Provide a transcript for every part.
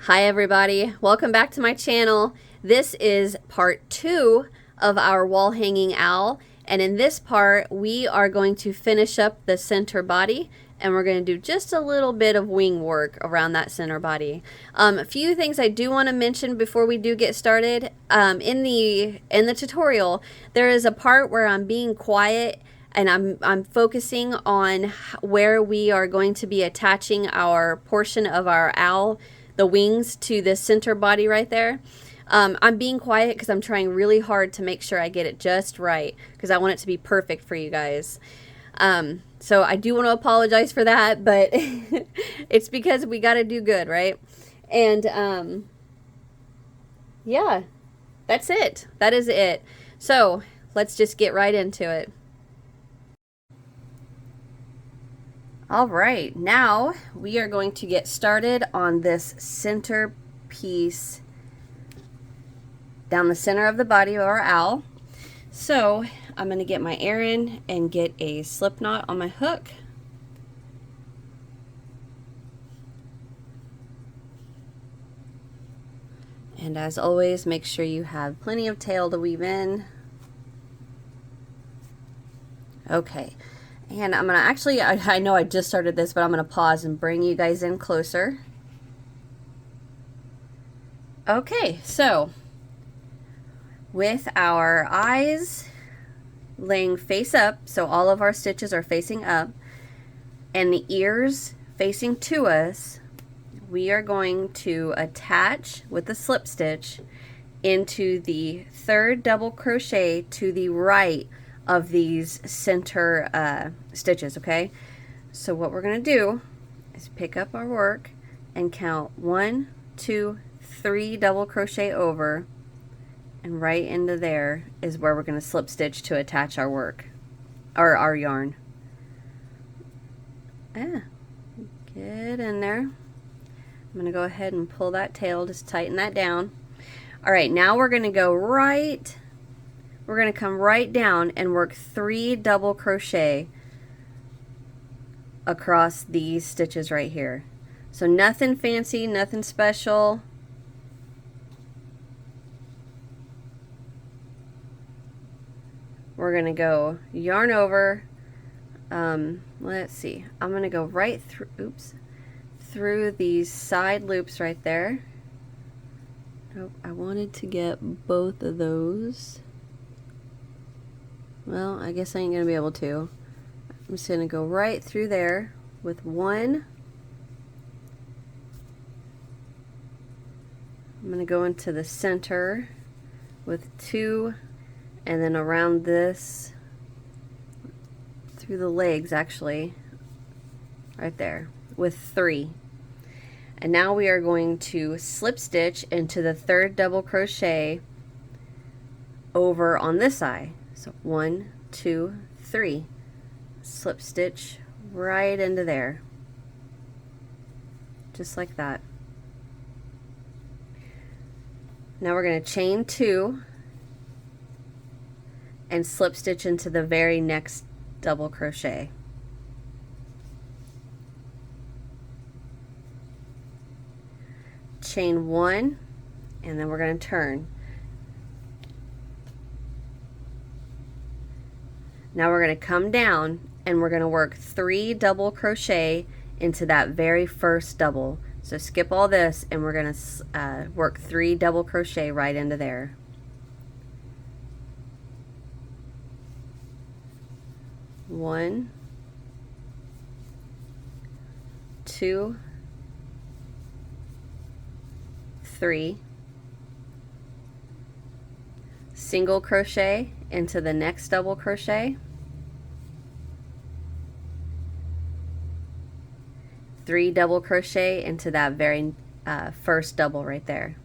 Hi everybody, welcome back to my channel. This is part 2 of our wall hanging owl, and in this part we are going to finish up the center body and we're going to do just a little bit of wing work around that center body. A few things I do want to mention before we do get started. In the tutorial there is a part where I'm being quiet and I'm focusing on where we are going to be attaching our portion of our owl, the wings, to the center body right there. I'm being quiet because I'm trying really hard to make sure I get it just right because I want it to be perfect for you guys. So I do want to apologize for that, but it's because we got to do good, right? And yeah, that's it. That is it. So let's just get right into it. All right, now we are going to get started on this center piece down the center of the body of our owl. So I'm going to get my Aran and get a slip knot on my hook. And as always, make sure you have plenty of tail to weave in. Okay. And I'm going to actually, I know I just started this, but I'm going to pause and bring you guys in closer. Okay, so with our eyes laying face up, so all of our stitches are facing up, and the ears facing to us, we are going to attach with the slip stitch into the third double crochet to the right of these center stitches. Okay, so what we're going to do is pick up our work and count 1, 2, 3 double crochet over, and right into there is where we're going to slip stitch to attach our work or our yarn. Get in there. I'm going to go ahead and pull that tail, just tighten that down. All right, now we're going to go right, we're going to come right down and work 3 double crochet across these stitches right here. So nothing fancy, nothing special. We're going to go yarn over. Let's see, I'm going to go right through, through these side loops right there. Oh, I wanted to get both of those. Well, I guess I ain't gonna be able to. I'm just gonna go right through there with 1. I'm gonna go into the center with 2, and then around this, through the legs actually, right there, with 3. And now we are going to slip stitch into the third double crochet over on this side. So 1, 2, 3. Slip stitch right into there. Just like that. Now we're going to chain 2 and slip stitch into the very next double crochet. Chain 1, and then we're going to turn. Now we're going to come down and we're going to work 3 double crochet into that very first double. So skip all this and we're going to work 3 double crochet right into there. One, 2, 3. Single crochet into the next double crochet. 3 double crochet into that very first double right there.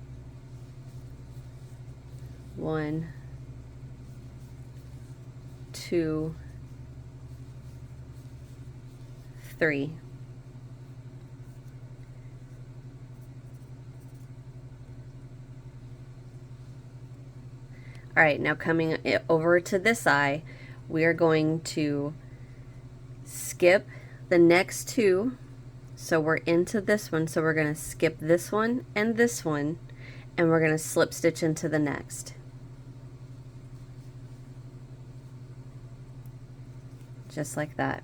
1, 2, 3. All right, now coming over to this eye, we are going to skip the next 2 So we're into this one, so we're going to skip this one, and we're going to slip stitch into the next. Just like that.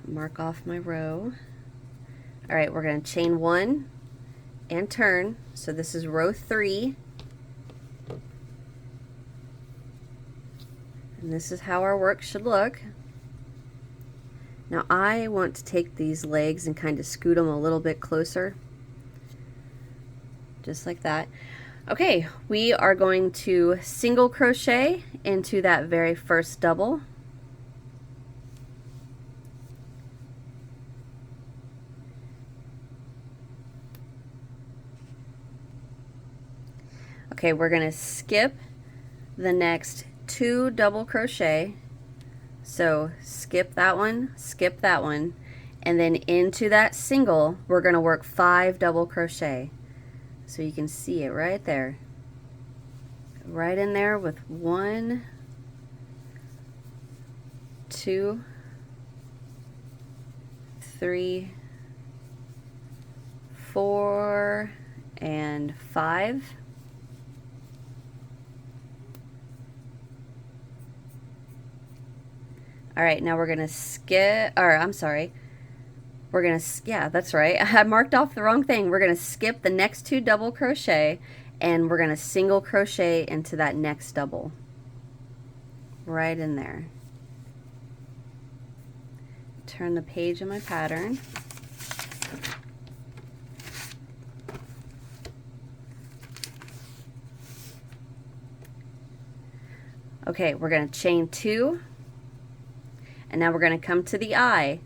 Mark off my row. All right, we're going to chain 1 and turn. So this is row 3. And this is how our work should look. Now I want to take these legs and kind of scoot them a little bit closer. Just like that. Okay, we are going to single crochet into that very first double. Okay, we're going to skip the next 2 double crochet. So skip that one, and then into that single we're going to work 5 double crochet. So you can see it right there. Right in there with 1, 2, 3, 4, and 5. All right, now we're gonna skip, or I'm sorry, we're gonna, yeah, that's right, I marked off the wrong thing. We're gonna skip the next 2 double crochet, and we're gonna single crochet into that next double. Right in there. Turn the page of my pattern. Okay, we're gonna chain 2. And now we're going to come to the eye,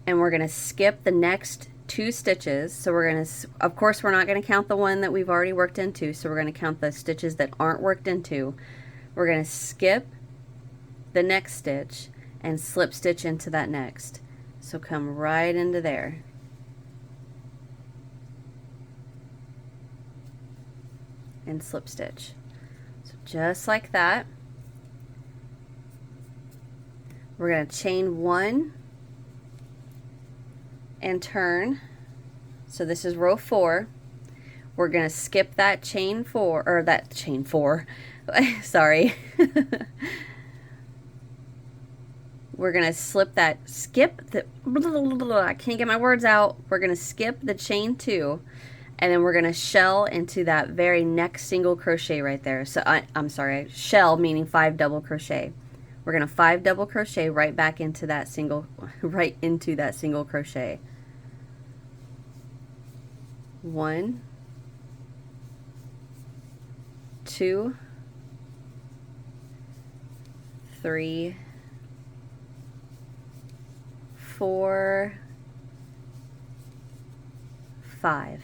and we're going to skip the next 2 stitches. So we're going to, of course, we're not going to count the one that we've already worked into, so we're going to count the stitches that aren't worked into. We're going to skip the next stitch and slip stitch into that next. So come right into there. And slip stitch. So just like that. We're going to chain 1 and turn. So this is row 4. We're going to skip that chain 4, or that chain 4. Sorry. We're going to skip the, I can't get my words out. We're going to skip the chain 2, and then we're going to shell into that very next single crochet right there. So I'm sorry, shell meaning 5 double crochet. We're going to 5 double crochet right back into that single, right into that single crochet. 1, 2, 3, 4, 5.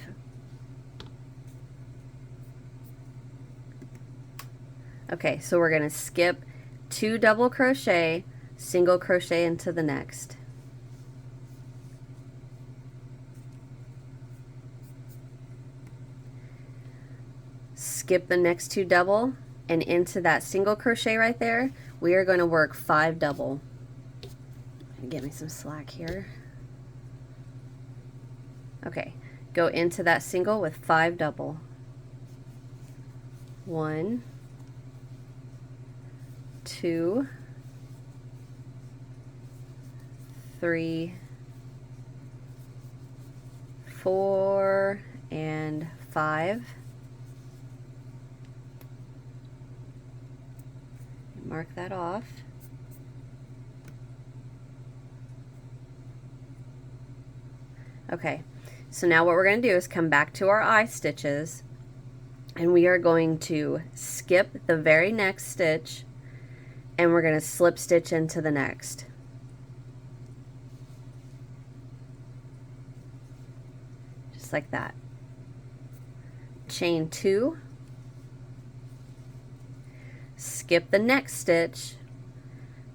Okay, so we're going to skip 2 double crochet, single crochet into the next. Skip the next 2 double, and into that single crochet right there, we are going to work 5 double. Get me some slack here. Okay, go into that single with 5 double. 1, 2, 3, 4, and 5. Mark that off. Okay, so now what we're going to do is come back to our eye stitches, and we are going to skip the very next stitch, and we're going to slip stitch into the next. Just like that. Chain 2, skip the next stitch,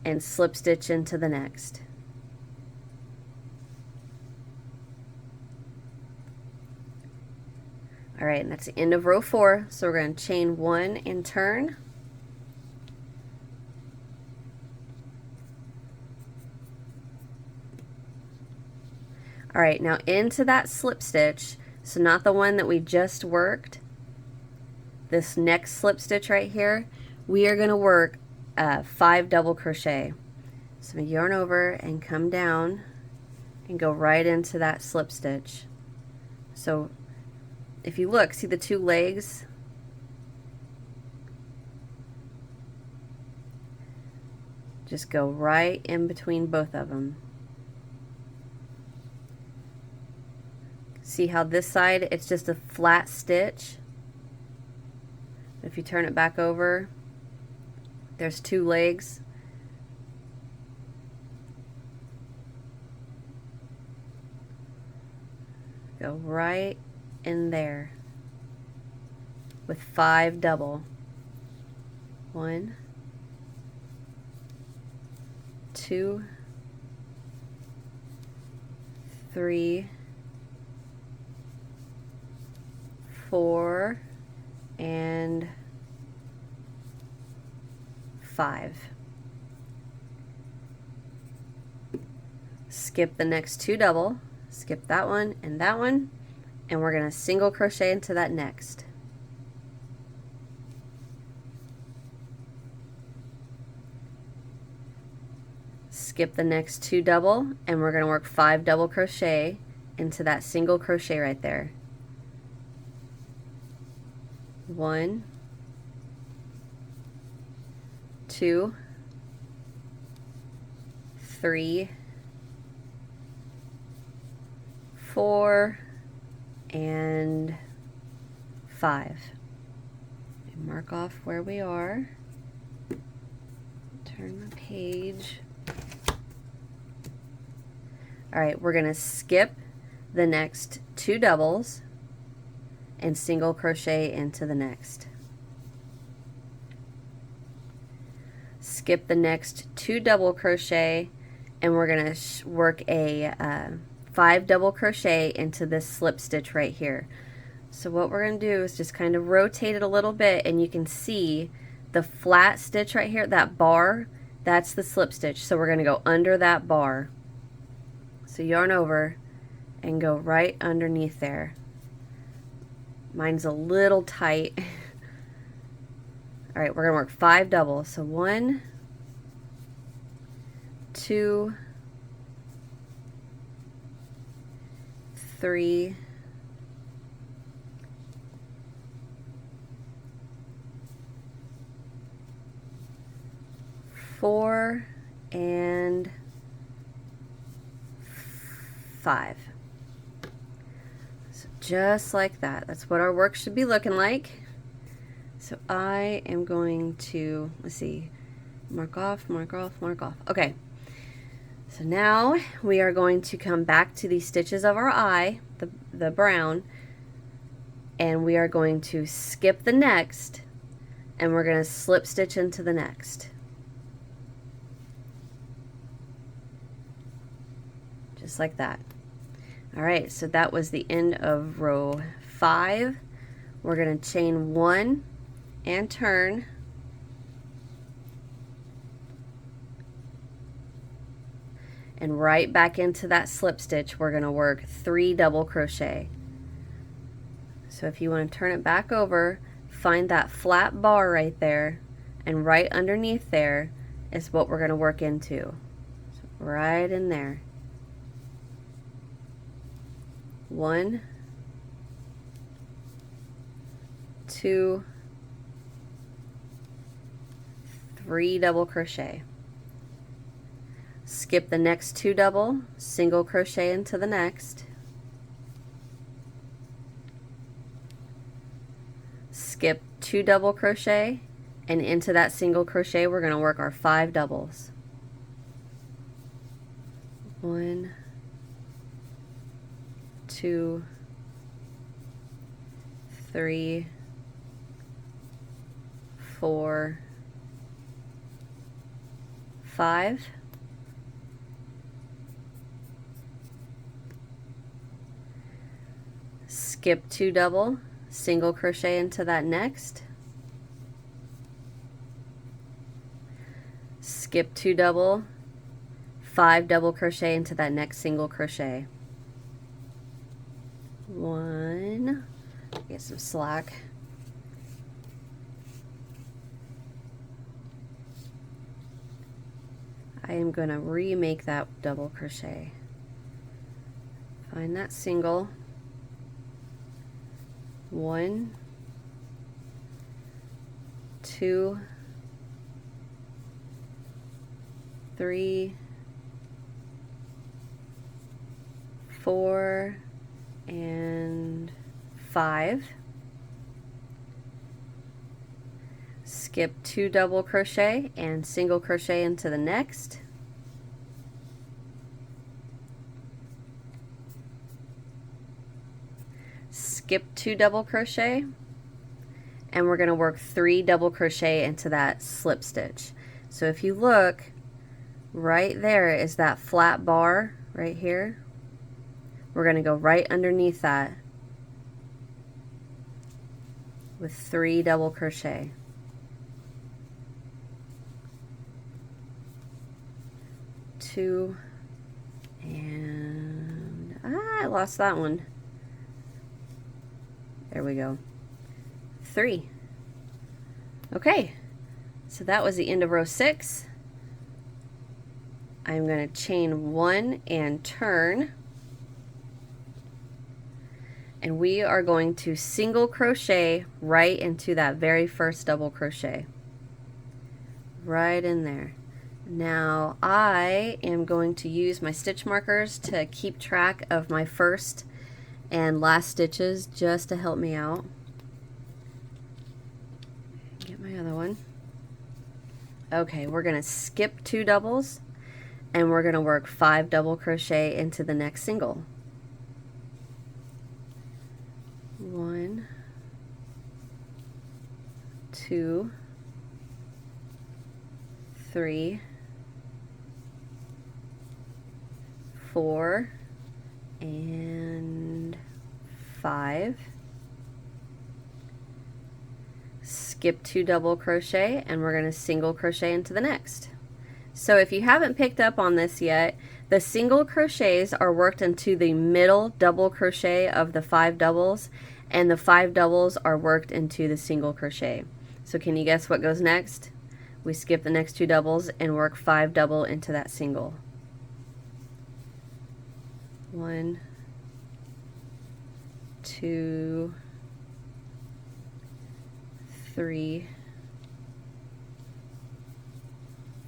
and slip stitch into the next. All right, and that's the end of row 4, so we're going to chain 1 and turn. All Alright, now into that slip stitch, so not the one that we just worked, this next slip stitch right here, we are going to work 5 double crochet. So yarn over and come down and go right into that slip stitch. So if you look, see the 2 legs? Just go right in between both of them. See how this side, it's just a flat stitch? If you turn it back over, there's 2 legs. Go right in there with 5 double. 1, 2, 3, 4, and 5. Skip the next 2 double, skip that one, and we're going to single crochet into that next. Skip the next 2 double, and we're going to work 5 double crochet into that single crochet right there. 1, 2, 3, 4, and 5. And mark off where we are. Turn the page. Alright, we're going to skip the next 2 doubles and single crochet into the next. Skip the next 2 double crochet, and we're going to work a 5 double crochet into this slip stitch right here. So what we're going to do is just kind of rotate it a little bit, and you can see the flat stitch right here, that bar, that's the slip stitch. So we're going to go under that bar. So yarn over and go right underneath there. Mine's a little tight. Alright, we're going to work 5 doubles. So 1, 2, 3, 4, and 5. So just like that. That's what our work should be looking like. So I am going to, let's see, mark off, mark off, mark off. Okay. So now we are going to come back to these stitches of our eye, the brown, and we are going to skip the next, and we're going to slip stitch into the next. Just like that. Alright, so that was the end of row 5. We're going to chain 1 and turn. And right back into that slip stitch, we're going to work 3 double crochet. So if you want to turn it back over, find that flat bar right there, and right underneath there is what we're going to work into. So right in there. 1, 2, 3 double crochet. Skip the next 2 double, single crochet into the next. Skip 2 double crochet, and into that single crochet we're going to work our 5 doubles. 1, 2, 3, 4, 5. Skip 2 double, single crochet into that next. Skip 2 double, 5 double crochet into that next single crochet. 1, get some slack. I am going to remake that double crochet. Find that single, 1, 2, 3, 4, and 5. Skip 2 double crochet and single crochet into the next. Skip 2 double crochet, and we're going to work 3 double crochet into that slip stitch. So if you look, right there is that flat bar right here. We're going to go right underneath that with 3 double crochet. 2, and I lost that one. There we go. 3. Okay, so that was the end of row 6. I'm going to chain 1 and turn, and we are going to single crochet right into that very first double crochet, right in there. Now I am going to use my stitch markers to keep track of my first and last stitches just to help me out. Get my other one. Okay, we're going to skip 2 doubles and we're going to work 5 double crochet into the next single. 1, 2, 3, 4, and 5. Skip 2 double crochet and we're going to single crochet into the next. So if you haven't picked up on this yet, the single crochets are worked into the middle double crochet of the 5 doubles, and the 5 doubles are worked into the single crochet. So can you guess what goes next? We skip the next 2 doubles and work 5 double into that single. 1, 2, 3,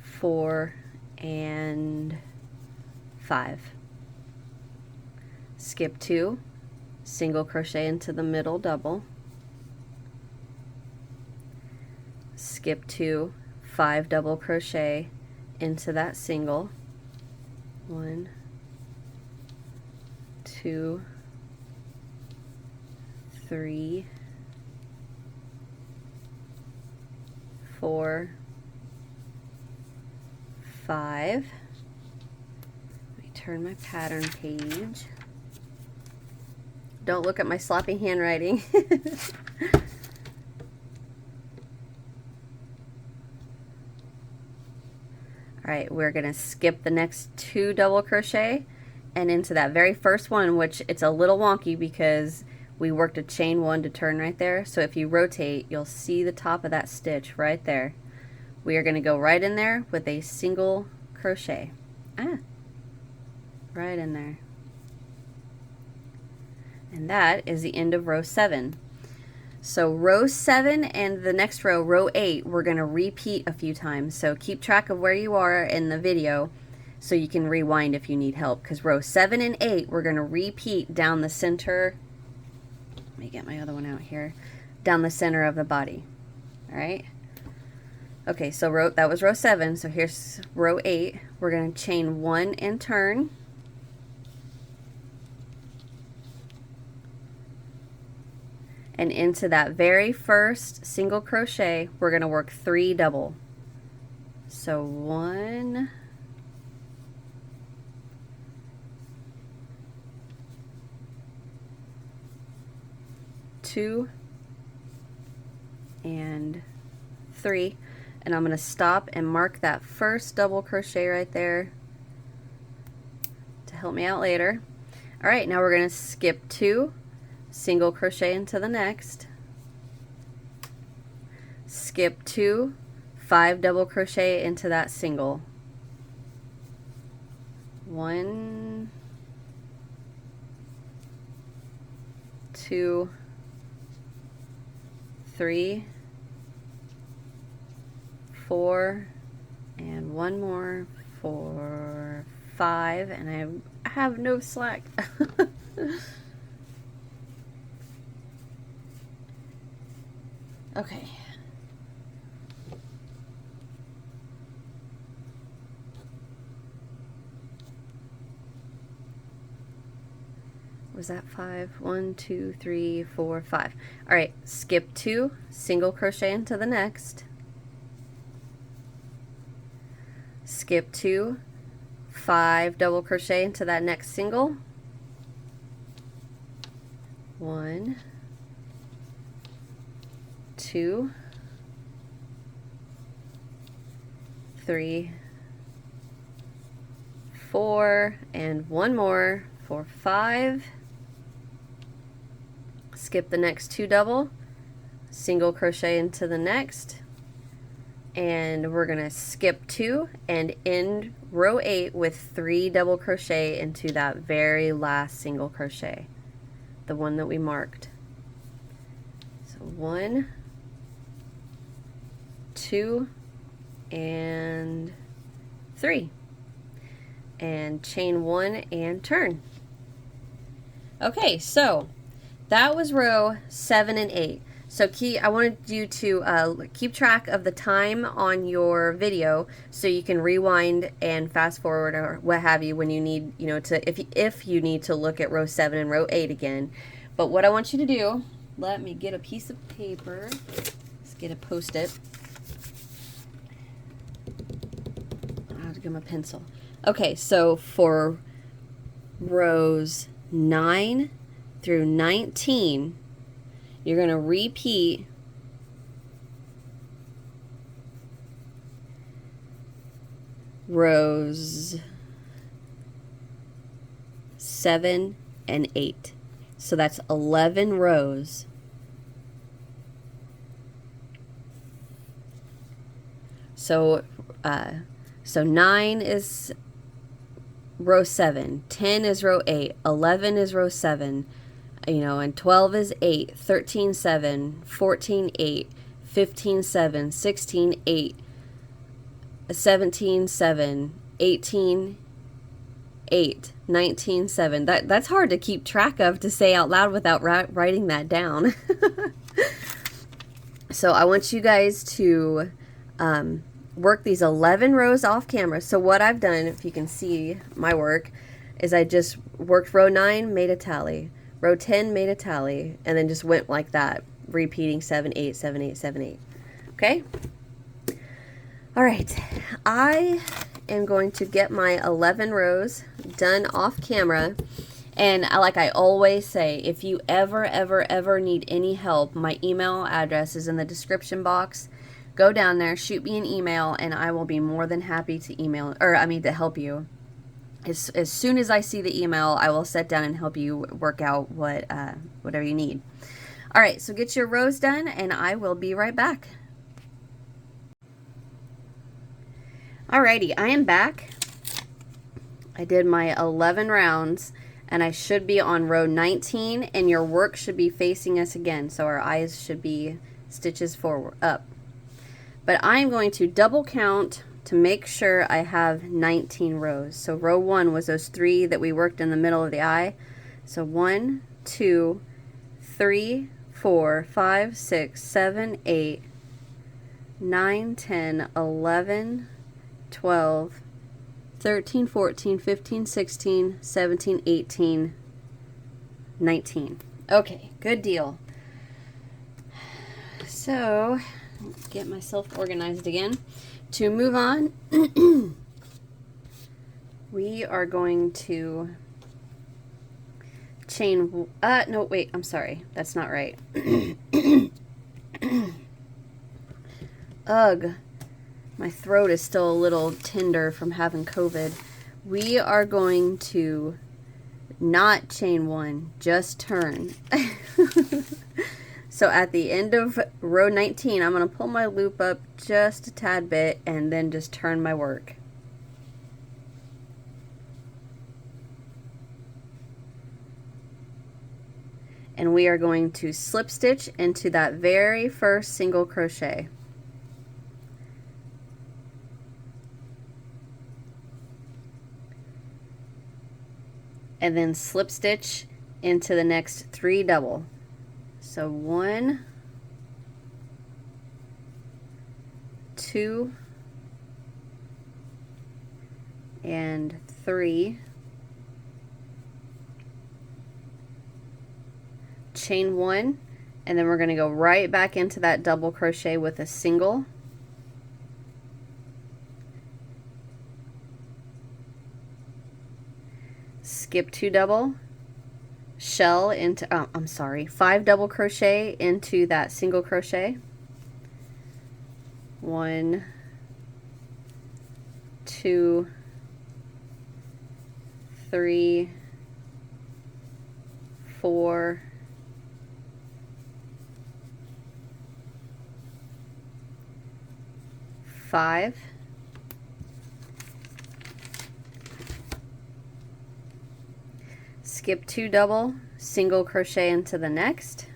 4, and 5. Skip 2, single crochet into the middle double, skip 2, 5 double crochet into that single, 1, 2, 3, 4, 5. Let me turn my pattern page. Don't look at my sloppy handwriting. Alright, we're going to skip the next 2 double crochet and into that very first one, which it's a little wonky because we worked a chain 1 to turn right there. So if you rotate, you'll see the top of that stitch right there. We are going to go right in there with a single crochet. Right in there. And that is the end of row 7. So row 7 and the next row, row 8, we're going to repeat a few times. So keep track of where you are in the video so you can rewind if you need help, because row 7 and 8 we're going to repeat down the center. Let me get my other one out here. Down the center of the body. Alright? Okay, so that was row 7. So here's row 8. We're going to chain 1 and turn. And into that very first single crochet, we're going to work 3 double. So 1, 2, and 3. And I'm going to stop and mark that first double crochet right there to help me out later. Alright, now we're going to skip 2, single crochet into the next, skip 2, 5 double crochet into that single, 1, 2, 3, 4, and one more for 5, and I have no slack. Okay. Was that 5? 1, 2, 3, 4, 5. All right, skip 2, single crochet into the next, skip 2, 5 double crochet into that next single, 1, 2, 3, 4, and one more for 5. Skip the next 2 double, single crochet into the next, and we're gonna skip 2 and end row 8 with 3 double crochet into that very last single crochet, the one that we marked. So 1, 2, and 3, and chain 1 and turn. Okay, so that was row 7 and 8. So I wanted you to keep track of the time on your video so you can rewind and fast forward or what have you when you need, if you need to look at row 7 and row 8 again. But what I want you to do, let me get a piece of paper. Let's get a Post-it. I'll have to get my pencil. Okay, so for rows 9 through 19, you're going to repeat rows 7 and 8. So that's 11 rows. So 9 is row 7, 10 is row 8, 11 is row 7, and 12 is 8, 13, 7, 14, 8, 15, 7, 16, 8, 17, 7, 18, 8, 19, 7. That's hard to keep track of to say out loud without writing that down. So I want you guys to work these 11 rows off camera. So what I've done, if you can see my work, is I just worked row 9, made a tally, row 10, made a tally, and then just went like that, repeating 7, 8, 7, 8, 7, 8. Okay? All right. I am going to get my 11 rows done off camera. And like I always say, if you ever need any help, my email address is in the description box. Go down there, shoot me an email, and I will be more than happy to to help you. As soon as I see the email, I will sit down and help you work out whatever you need. All right, so get your rows done, and I will be right back. Alrighty, I am back. I did my 11 rounds, and I should be on row 19, and your work should be facing us again, so our eyes should be stitches forward up. But I'm going to double count to make sure I have 19 rows. So row 1 was those 3 that we worked in the middle of the eye. So 1, 2, 3, 4, 5, 6, 7, 8, 9, 10, 11, 12, 13, 14, 15, 16, 17, 18, 19. Okay, good deal. So, get myself organized again. To move on, we are going to chain, no, wait, I'm sorry. That's not right. Ugh. My throat is still a little tender from having COVID. We are going to not chain 1, just turn. So at the end of row 19, I'm going to pull my loop up just a tad bit and then just turn my work. And we are going to slip stitch into that very first single crochet. And then slip stitch into the next 3 double. So 1, 2, and 3. Chain 1, and then we're going to go right back into that double crochet with a single. Skip 2 double, shell into, 5 double crochet into that single crochet. 1, 2, 3, 4, 5. Skip 2 double, single crochet into the next.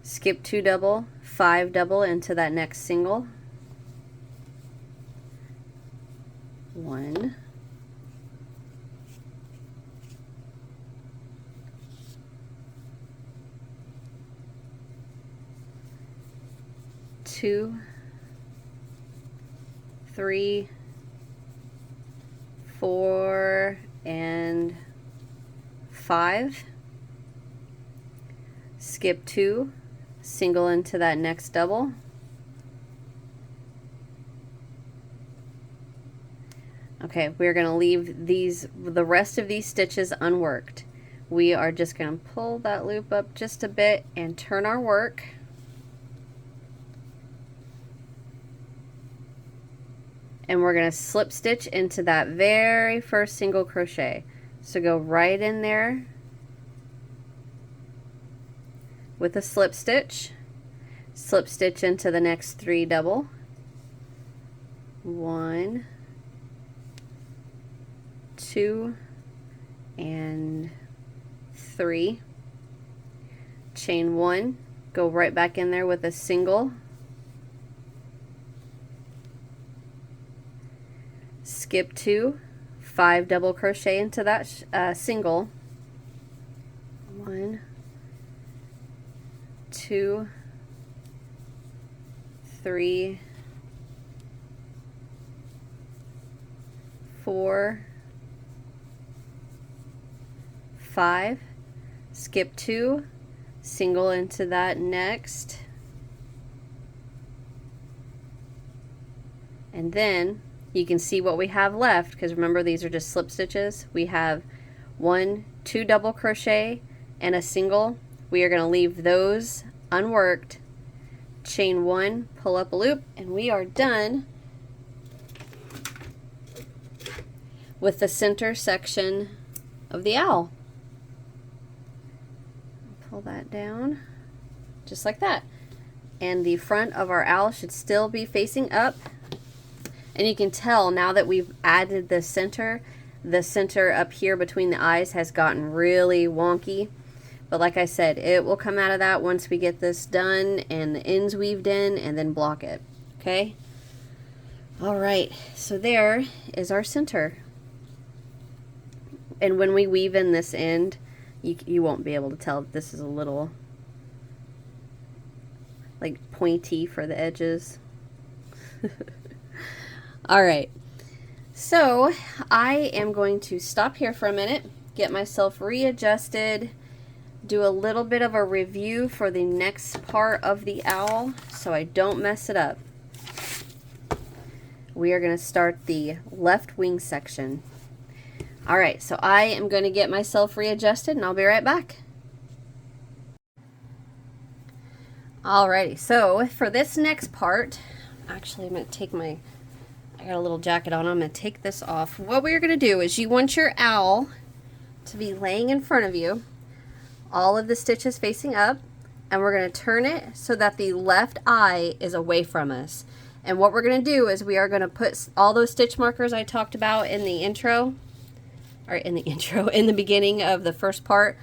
Skip 2 double, 5 double into that next single. 1, 2, 3, 4, and 5. Skip 2, single into that next double. Okay, we're going to leave the rest of these stitches unworked. We are just going to pull that loop up just a bit and turn our work. And we're going to slip stitch into that very first single crochet. So go right in there with a slip stitch into the next 3 double. 1, 2, and 3. Chain 1, go right back in there with a single. Skip 2, 5 double crochet into that single. 1, 2, 3, 4, 5. Skip 2, single into that next. And then you can see what we have left, because remember these are just slip stitches. We have 1, 2 double crochet and a single. We are going to leave those unworked. Chain 1, pull up a loop, and we are done with the center section of the owl. Pull that down just like that, and the front of our owl should still be facing up. And you can tell now that we've added the center up here between the eyes has gotten really wonky. But like I said, it will come out of that once we get this done and the ends weaved in, and then block it. Okay? Alright, so there is our center. And when we weave in this end, you won't be able to tell if this is a little like pointy for the edges. Alright, so I am going to stop here for a minute, get myself readjusted, do a little bit of a review for the next part of the owl so I don't mess it up. We are going to start the left wing section. Alright, so I am going to get myself readjusted and I'll be right back. Alrighty, so for this next part, actually I'm going to take my I got a little jacket on. I'm going to take this off. What we're going to do is you want your owl to be laying in front of you, all of the stitches facing up, and we're going to turn it so that the left eye is away from us. And what we're going to do is we are going to put all those stitch markers I talked about in the intro, or in the beginning of the first part.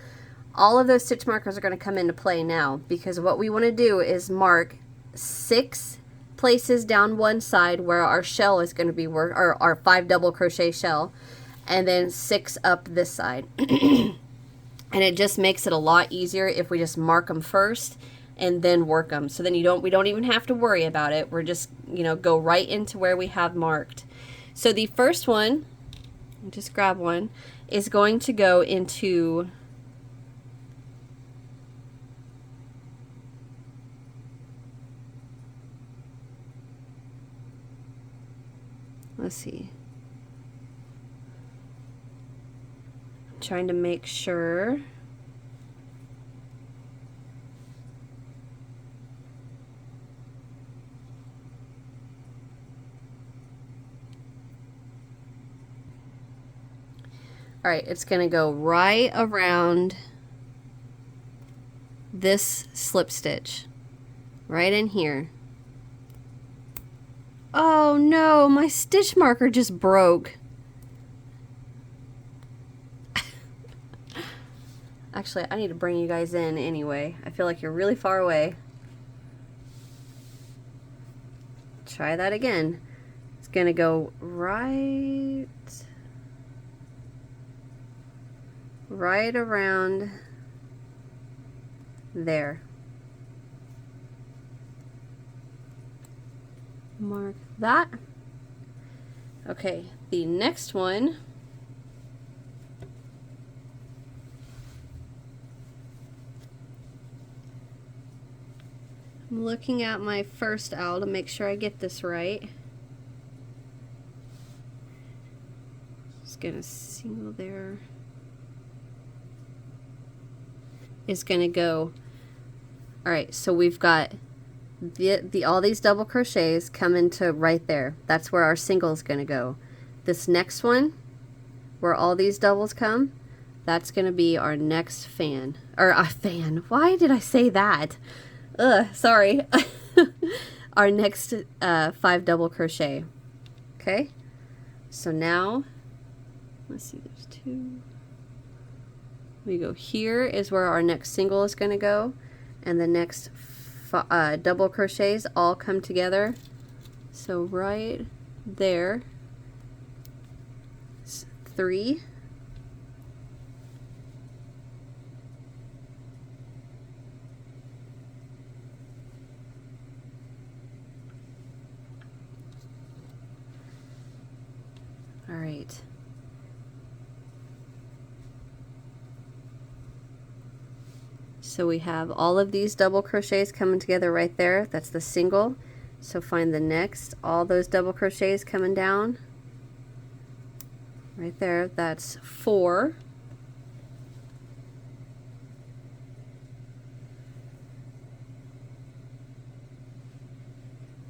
All of those stitch markers are going to come into play now, because what we want to do is mark 6 places down one side where our shell is going to be worked, or our 5 double crochet shell, and then 6 up this side. And it just makes it a lot easier if we just mark them first and then work them. So then we don't even have to worry about it. We're just, you know, go right into where we have marked. So the first one, just grab one, is going to go into let's see. I'm trying to make sure. All right, it's going to go right around this slip stitch, right in here. Oh no, my stitch marker just broke. Actually, I need to bring you guys in anyway. I feel like you're really far away. Try that again. It's going to go right around there. Mark that. Okay, the next one I'm looking at my first owl to make sure I get this right. Just gonna single there. Is gonna go. All right, so we've got all these double crochets come into right there. That's where our single is going to go. This next one, where all these doubles come, that's going to be our next fan. Or a fan. Why did I say that? Sorry. Our next 5 double crochet. Okay? So now, let's see, there's 2. We go here is where our next single is going to go. And the next double crochets all come together. So right there, 3, all right. So we have all of these double crochets coming together right there. That's the single. So find the next, all those double crochets coming down. Right there, that's 4.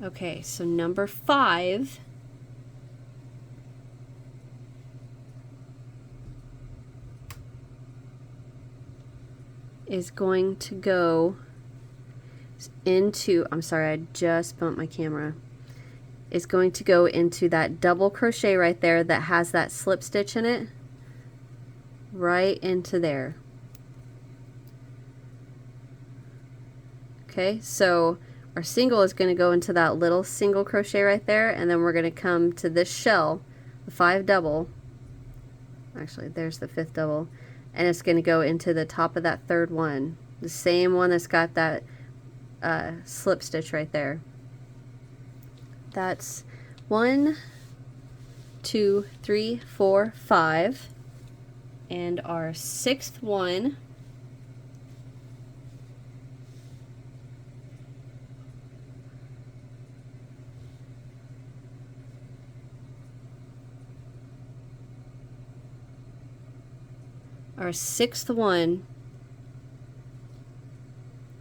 Okay, so number 5. Is going to go into, I'm sorry, I just bumped my camera. Is going to go into that double crochet right there that has that slip stitch in it. Right into there. Okay, so our single is going to go into that little single crochet right there, and then we're going to come to this shell, the 5 double. Actually, there's the 5th double. And it's going to go into the top of that 3rd one, the same one that's got that slip stitch right there. That's 1, 2, 3, 4, 5, and our 6th one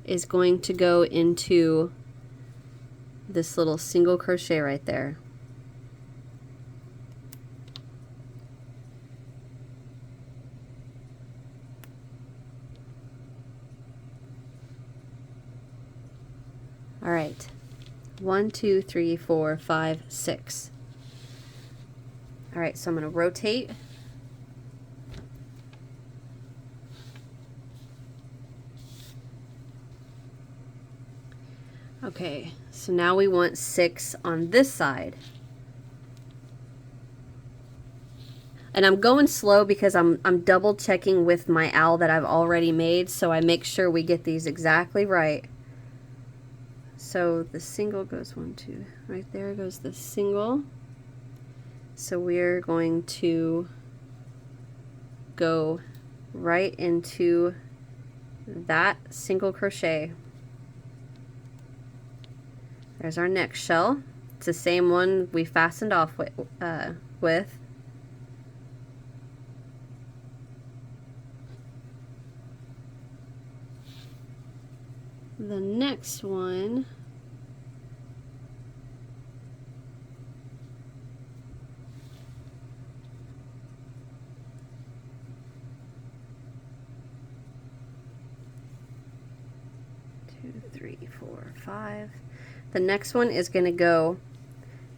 is going to go into this little single crochet right there. All right, 1, 2, 3, 4, 5, 6. All right, so I'm going to rotate. Okay, so now we want 6 on this side. And I'm going slow because I'm double checking with my owl that I've already made, so I make sure we get these exactly right. So the single goes 1, 2, right there goes the single. So we're going to go right into that single crochet. There's our next shell. It's the same one we fastened off with. The next one, two, 3, 4, 5. The next one is going to go,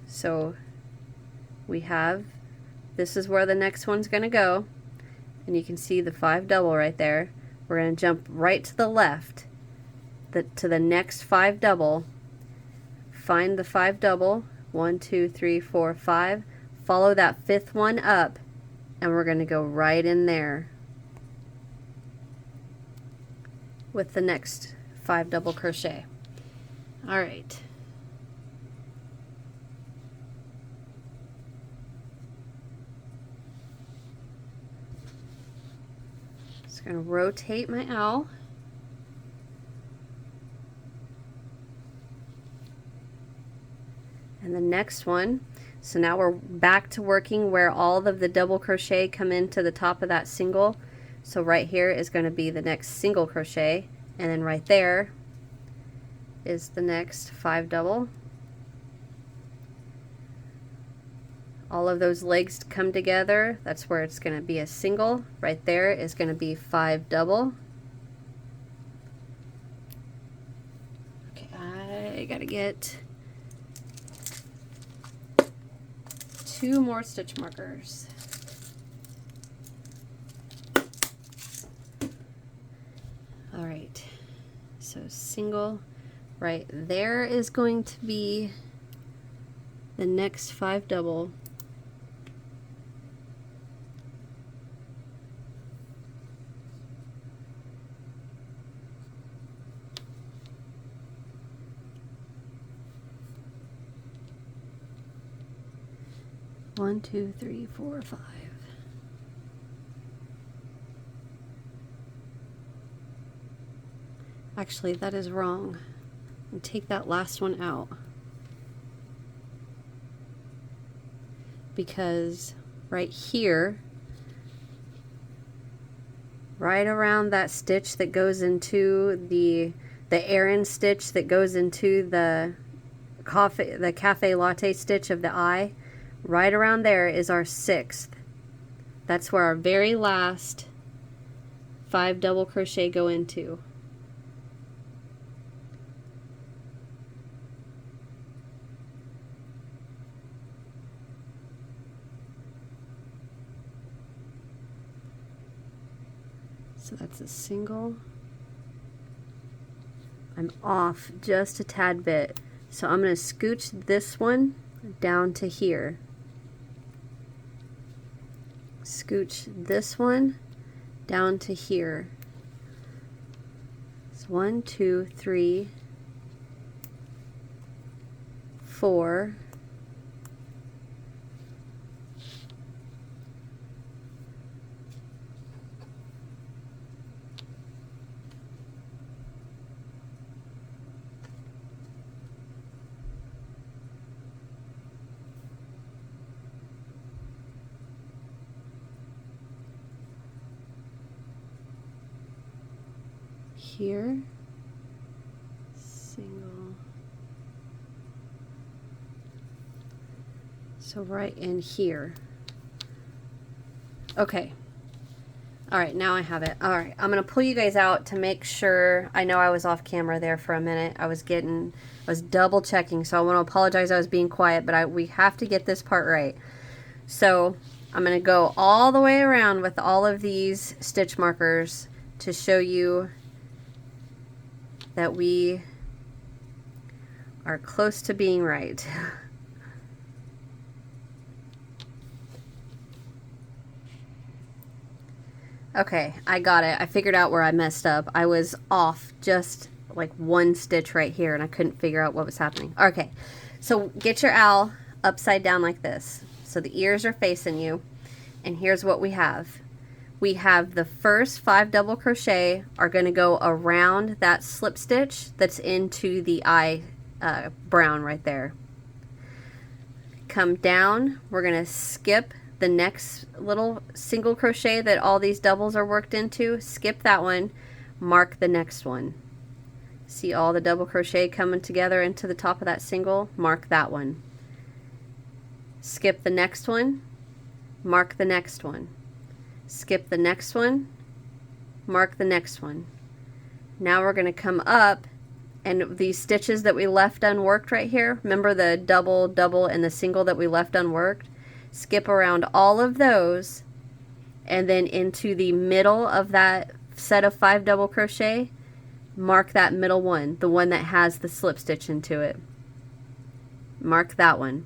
so we have, this is where the next one's going to go, and you can see the 5 double right there. We're going to jump right to the left, to the next 5 double, find the 5 double, 1, 2, 3, 4, 5, follow that 5th one up, and we're going to go right in there with the next 5 double crochet. All right. Just going to rotate my owl. And the next one, so now we're back to working where all of the double crochet come into the top of that single. So right here is going to be the next single crochet, and then right there is the next 5 double. All of those legs come together. That's where it's going to be a single. Right there is going to be 5 double. Okay, I gotta get 2 more stitch markers. All right, so single right there is going to be the next 5 double. One, 2, 3, 4, 5. Actually, that is wrong. And take that last one out, because right here, right around that stitch that goes into the Aran stitch that goes into the cafe latte stitch of the eye, right around there is our 6th. That's where our very last 5 double crochet go into. So that's a single. I'm off just a tad bit, so I'm going to scooch this one down to here. Scooch this one down to here. It's 1, 2, 3, 4. Here, single, so right in here. Okay, All right, now I have it. All right, I'm gonna pull you guys out to make sure. I know I was off camera there for a minute. I was double checking, so I want to apologize. I was being quiet, but we have to get this part right. So I'm gonna go all the way around with all of these stitch markers to show you that we are close to being right. Okay, I got it. I figured out where I messed up. I was off just like one stitch right here and I couldn't figure out what was happening. Okay, so get your owl upside down like this. So the ears are facing you. And here's what we have. We have the first 5 double crochet are going to go around that slip stitch that's into the eye brown right there. Come down, we're going to skip the next little single crochet that all these doubles are worked into. Skip that one, mark the next one. See all the double crochet coming together into the top of that single, mark that one. Skip the next one, mark the next one. Skip the next one, mark the next one. Now we're going to come up, and these stitches that we left unworked right here, remember the double, double, and the single that we left unworked? Skip around all of those and then into the middle of that set of 5 double crochet, mark that middle one, the one that has the slip stitch into it. Mark that one.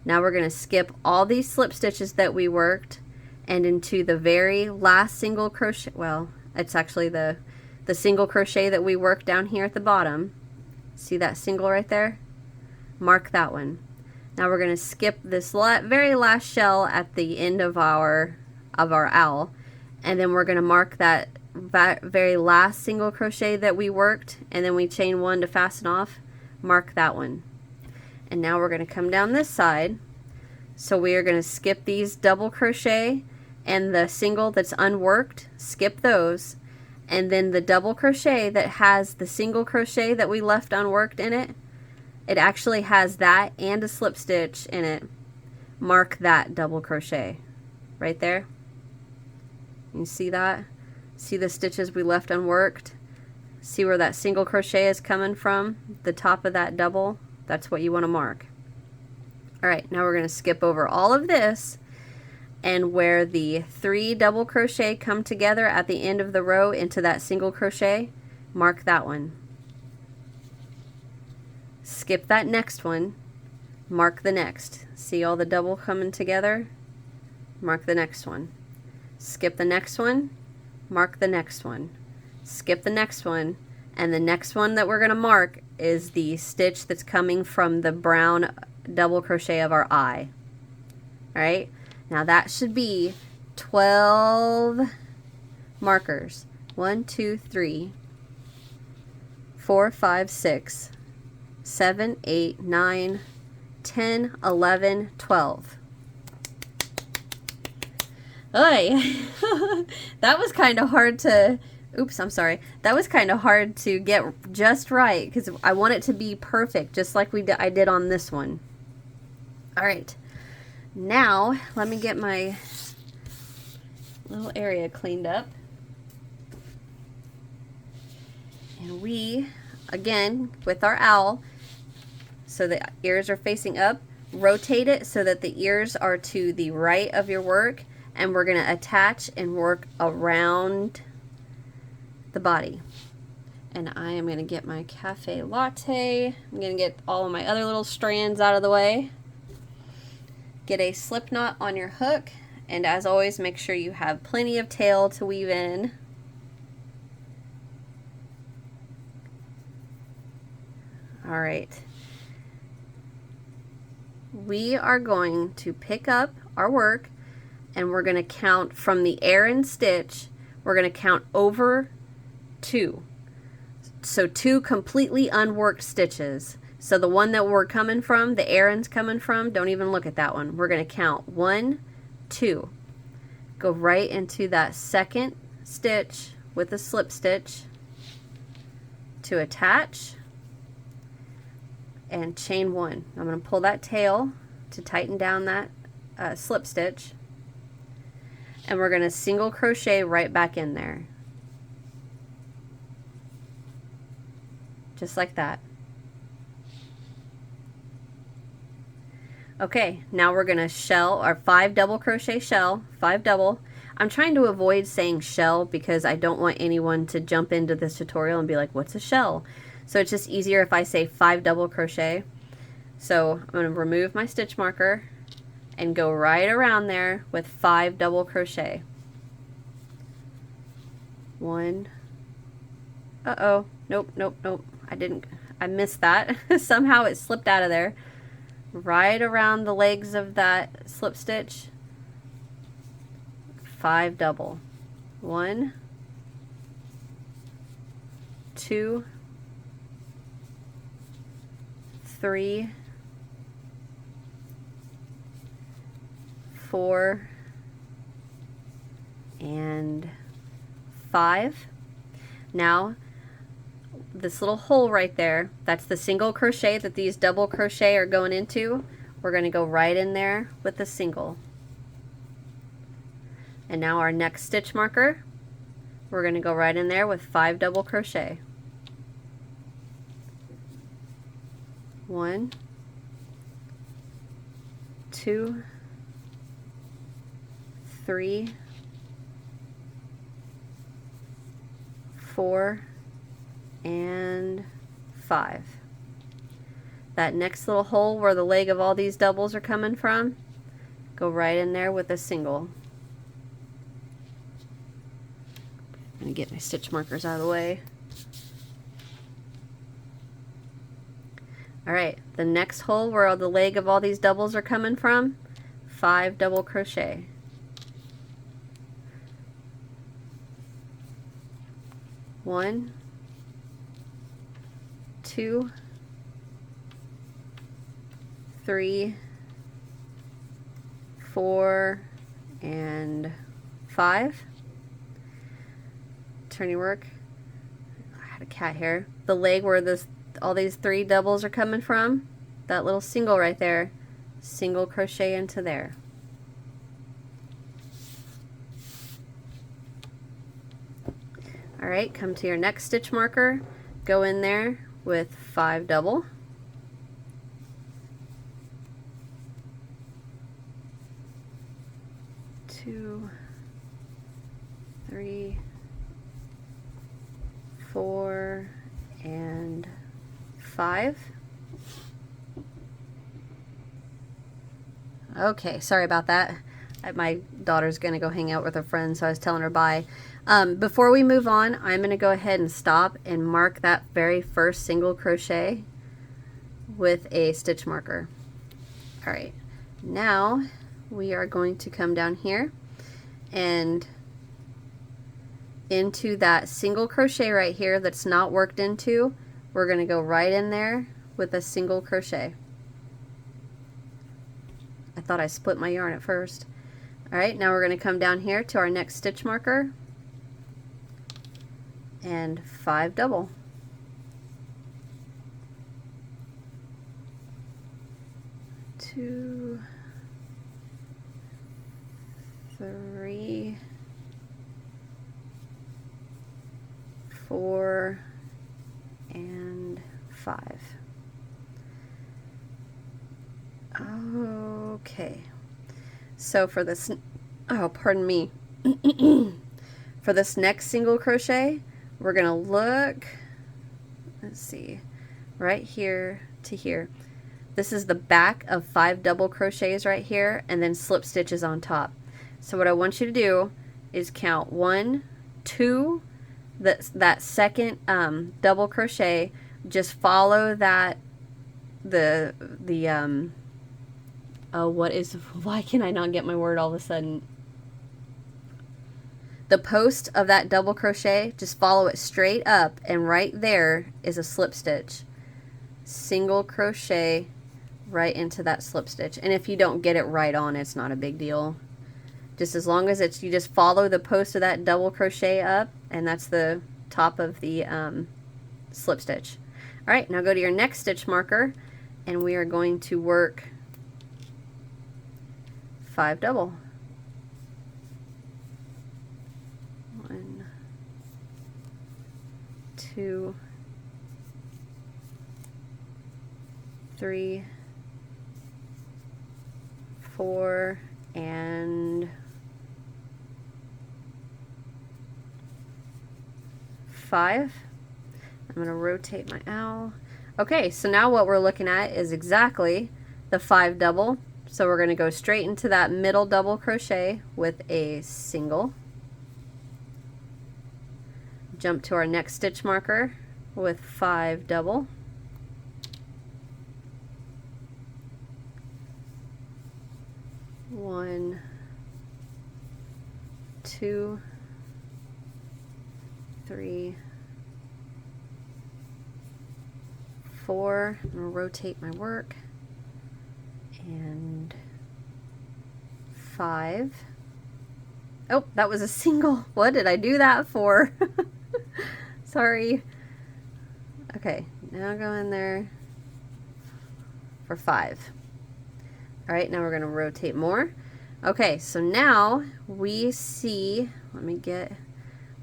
Now we're going to skip all these slip stitches that we worked and into the very last single crochet. Well, it's actually the single crochet that we worked down here at the bottom. See that single right there? Mark that one. Now we're going to skip this very last shell at the end of our owl, and then we're going to mark that very last single crochet that we worked, and then we chain 1 to fasten off. Mark that one. And now we're going to come down this side. So we are going to skip these double crochet and the single that's unworked, skip those, and then the double crochet that has the single crochet that we left unworked in it, it actually has that and a slip stitch in it. Mark that double crochet right there. You see that? See the stitches we left unworked? See where that single crochet is coming from? The top of that double? That's what you want to mark. Alright, now we're going to skip over all of this, and where the 3 double crochet come together at the end of the row into that single crochet, mark that one. Skip that next one, mark the next. See all the double coming together? Mark the next one. Skip the next one, mark the next one. Skip the next one, and the next one that we're going to mark is the stitch that's coming from the brown double crochet of our eye. Alright, now that should be 12 markers. 1, 2, 3, 4, 5, 6, 7, 8, 9, 10, 11, 12. Oy! That was kind of hard to... Oops, I'm sorry. That was kind of hard to get just right because I want it to be perfect, just like I did on this one. All right. Now, let me get my little area cleaned up. And we, again, with our owl, so the ears are facing up, rotate it so that the ears are to the right of your work, and we're going to attach and work around the body. And I am going to get my cafe latte. I'm going to get all of my other little strands out of the way. Get a slip knot on your hook, and as always, make sure you have plenty of tail to weave in. All right. We are going to pick up our work, and we're going to count from the Aran stitch. We're going to count over 2. So 2 completely unworked stitches. So the one that we're coming from, the Aran's coming from, don't even look at that one. We're going to count 1, 2. Go right into that second stitch with a slip stitch to attach and chain 1. I'm going to pull that tail to tighten down that slip stitch. and we're going to single crochet right back in there. Just like that. Okay, now we're going to shell our 5 double crochet shell, 5 double. I'm trying to avoid saying shell because I don't want anyone to jump into this tutorial and be like, what's a shell? So it's just easier if I say 5 double crochet. So I'm going to remove my stitch marker and go right around there with 5 double crochet. 1. Uh-oh. Nope, nope, nope. I missed that. Somehow it slipped out of there. Right around the legs of that slip stitch. 5 double. 1, 2, 3, 4, and 5. Now this little hole right there, that's the single crochet that these double crochet are going into. We're going to go right in there with the single. And now our next stitch marker, we're going to go right in there with 5 double crochet. 1, 2, 3, 4, and 5. That next little hole where the leg of all these doubles are coming from, go right in there with a single. I'm going to get my stitch markers out of the way. Alright, the next hole where the leg of all these doubles are coming from, 5 double crochet. 1, 2, 3, 4, and 5. Turning work. I had a cat hair. The leg where all these 3 doubles are coming from, that little single right there, single crochet into there. Alright, come to your next stitch marker, go in there with 5 double. 2, 3, 4, and 5. Okay, sorry about that. My daughter's going to go hang out with her friends, so I was telling her bye. Before we move on, I'm going to go ahead and stop and mark that very first single crochet with a stitch marker. Alright, now we are going to come down here and into that single crochet right here that's not worked into, we're going to go right in there with a single crochet. I thought I split my yarn at first. Alright, now we're going to come down here to our next stitch marker and 5 double. 2, 3, 4, and 5. Okay, so for this, oh, pardon me, for this next single crochet, we're gonna look, let's see, right here to here. This is the back of 5 double crochets right here, and then slip stitches on top. So what I want you to do is count 1, 2, that second double crochet. Just follow that, why can I not get my word all of a sudden? The post of that double crochet, just follow it straight up, and right there is a slip stitch. Single crochet right into that slip stitch. And if you don't get it right on, it's not a big deal. Just as long as you just follow the post of that double crochet up, and that's the top of the slip stitch. Alright, now go to your next stitch marker, and we are going to work 5 double. 2, 3, 4, and 5. I'm going to rotate my owl. Okay, so now what we're looking at is exactly the 5 double. So we're going to go straight into that middle double crochet with a single. Jump to our next stitch marker with 5 double. One, 2, 3, 4. I'm going to rotate my work. And 5. Oh, that was a single. What did I do that for? Sorry. Okay, now go in there for 5. All right, now we're going to rotate more. Okay, so now we see, let me get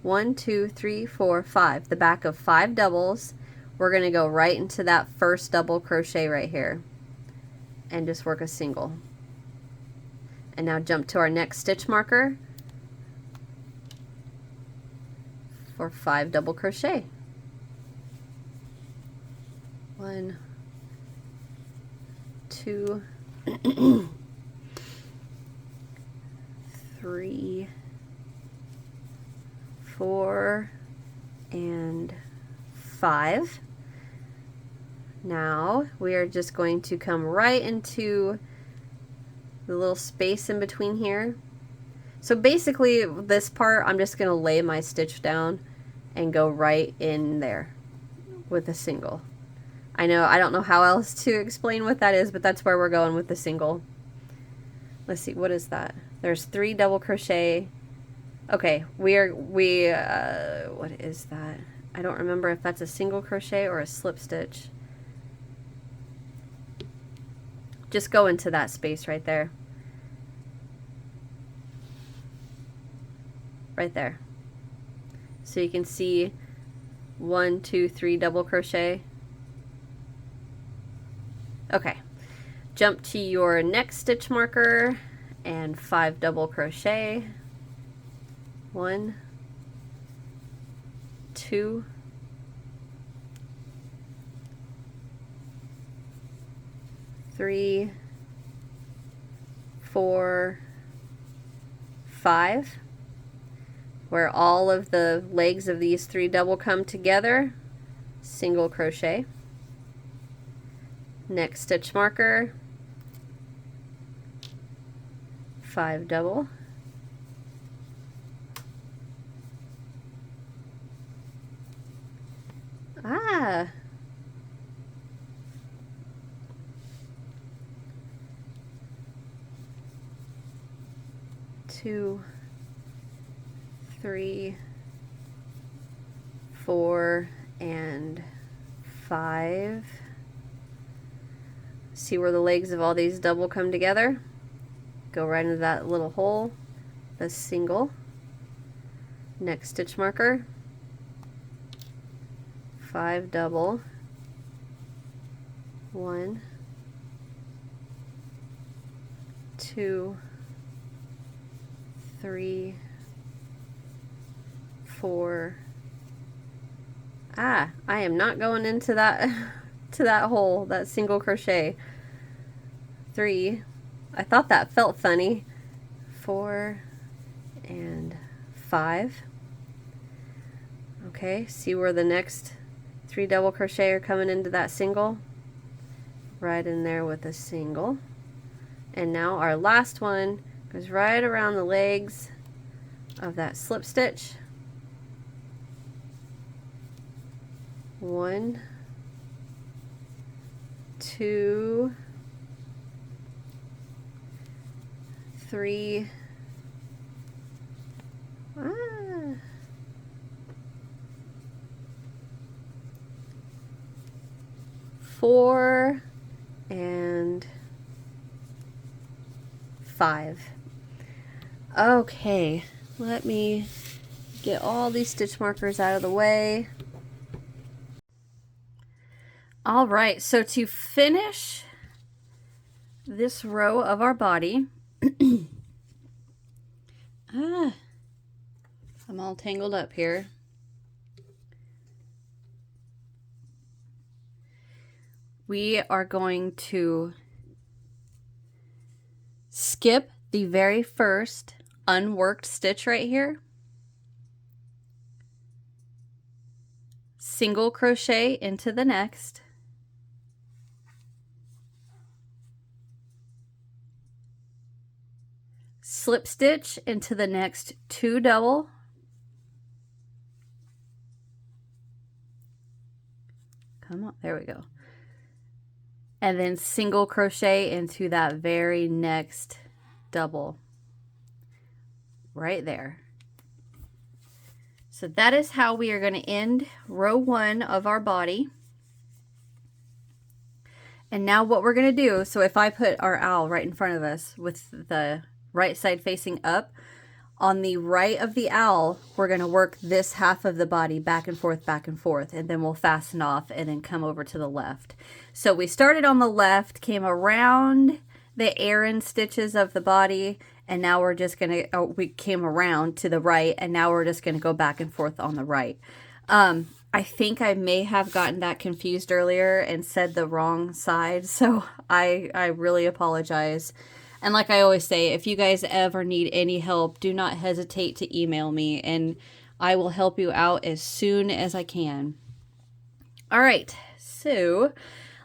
1, 2, 3, 4, 5, the back of 5 doubles. We're going to go right into that first double crochet right here and just work a single. And now jump to our next stitch marker for 5 double crochet. 1, 2, 3, 4, and 5. Now we are just going to come right into the little space in between here. So basically this part I'm just going to lay my stitch down and go right in there with a single. I don't know how else to explain what that is, but that's where we're going with the single. Let's see, what is that? There's 3 double crochet. Okay, what is that? I don't remember if that's a single crochet or a slip stitch. Just go into that space right there. Right there. So you can see 1, 2, 3 double crochet. Okay. Jump to your next stitch marker and 5 double crochet. 1, 2, 3, 4, 5. Where all of the legs of these 3 double come together, single crochet. Next stitch marker, 5 double. Ah. Two, 3, 4, and 5. See where the legs of all these double come together? Go right into that little hole, the single. Next stitch marker, 5 double. 1, 2, 3, 4. I am not going into that to that hole, that single crochet. 3. I thought that felt funny. 4 and 5. Okay, see where the next 3 double crochet are coming into that single? Right in there with a single. And now our last one goes right around the legs of that slip stitch. 1, 2, 3, 4, and 5. Okay, let me get all these stitch markers out of the way. All right, so to finish this row of our body, I'm all tangled up here. We are going to skip the very first unworked stitch right here, single crochet into the next, slip stitch into the next 2 double, come on, there we go, and then single crochet into that very next double right there. So that is how we are going to end row 1 of our body. And now what we're going to do, so if I put our owl right in front of us with the right side facing up, on the right of the owl, we're going to work this half of the body back and forth, and then we'll fasten off and then come over to the left. So we started on the left, came around the Aran stitches of the body, and now we're just going to, we came around to the right, and now we're just going to go back and forth on the right. I think I may have gotten that confused earlier and said the wrong side, so I really apologize. And like I always say, if you guys ever need any help, do not hesitate to email me, and I will help you out as soon as I can. All right, so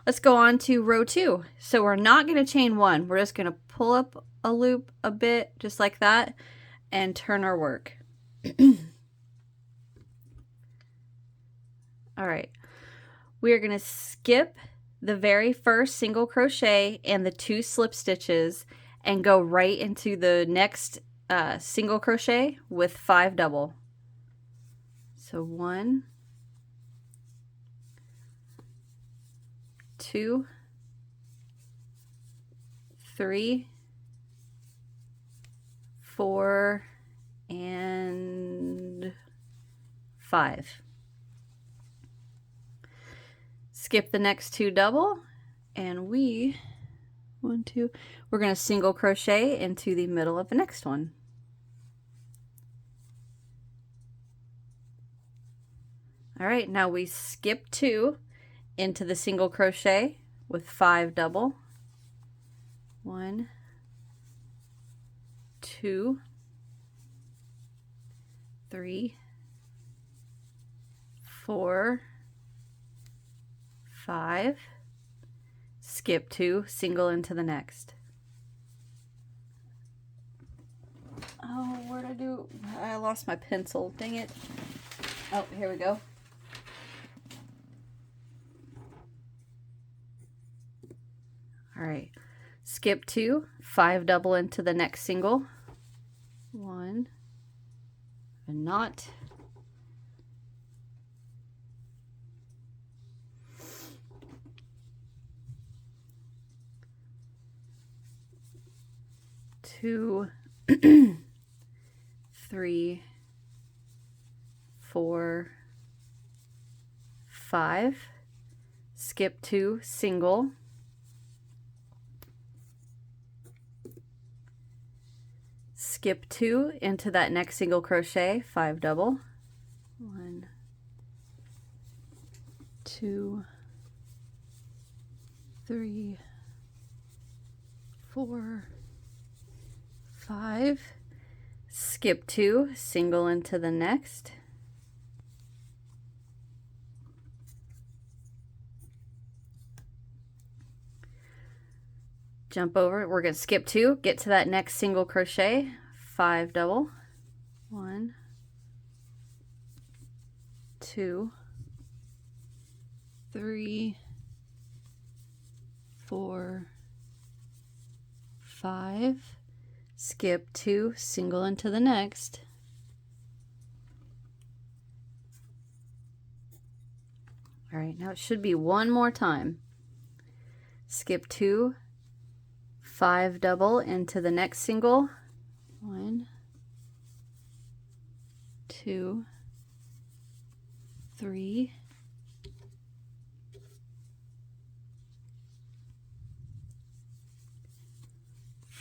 let's go on to row 2. So we're not going to chain 1. We're just going to pull up a loop a bit, just like that, and turn our work. All right, we are going to skip the very first single crochet and the 2 slip stitches and go right into the next single crochet with 5 double. So 1, 2, 3, 4, and 5. Skip the next 2 double, and we're going to single crochet into the middle of the next one. All right, now we skip 2 into the single crochet with 5 double. 1, 2, 3, 4, 5, skip 2, single into the next. Oh, where'd I do? I lost my pencil, dang it. Oh, here we go. All right, skip 2, 5 double into the next single. 1, and not. 2, 3, 4, 5, skip 2, single, skip 2 into that next single crochet, 5 double, 1, 2, 3, 4, 5, skip 2, single into the next, jump over, we're going to skip 2, get to that next single crochet, 5 double, 1, 2, 3, 4, 5, skip 2, single into the next, all right, now it should be one more time, skip 2, 5 double into the next single, 1, 2, 3,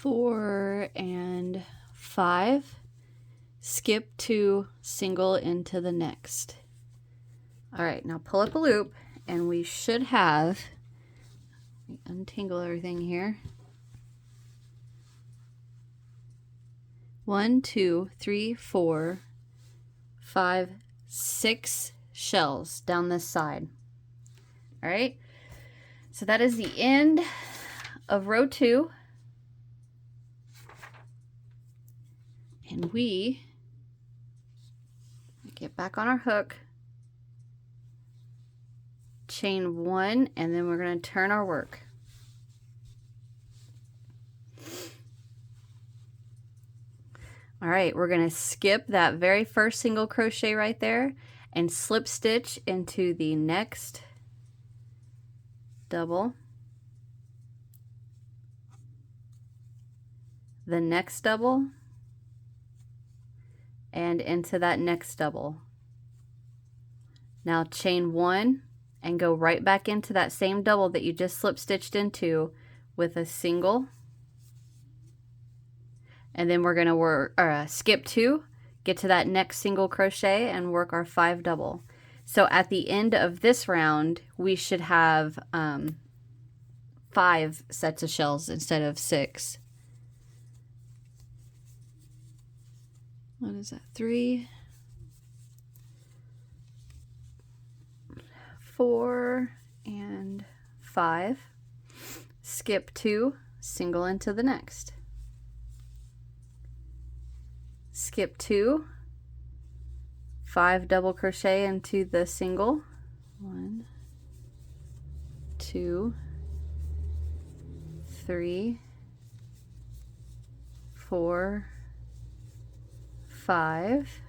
4 and 5, skip 2, single into the next. All right, now pull up a loop and we should have, untangle everything here. 1, 2, 3, 4, 5, 6 shells down this side. All right, so that is the end of row 2. And we get back on our hook, chain 1, and then we're going to turn our work. All right, we're going to skip that very first single crochet right there and slip stitch into the next double, the next double, and into that next double. Now chain 1 and go right back into that same double that you just slip stitched into with a single, and then we're going to work skip 2, get to that next single crochet and work our 5 double. So at the end of this round we should have 5 sets of shells instead of 6. What is that? 3, 4, and 5. Skip 2, single into the next. Skip 2, 5 double crochet into the single. 1, 2, 3, 4, 5.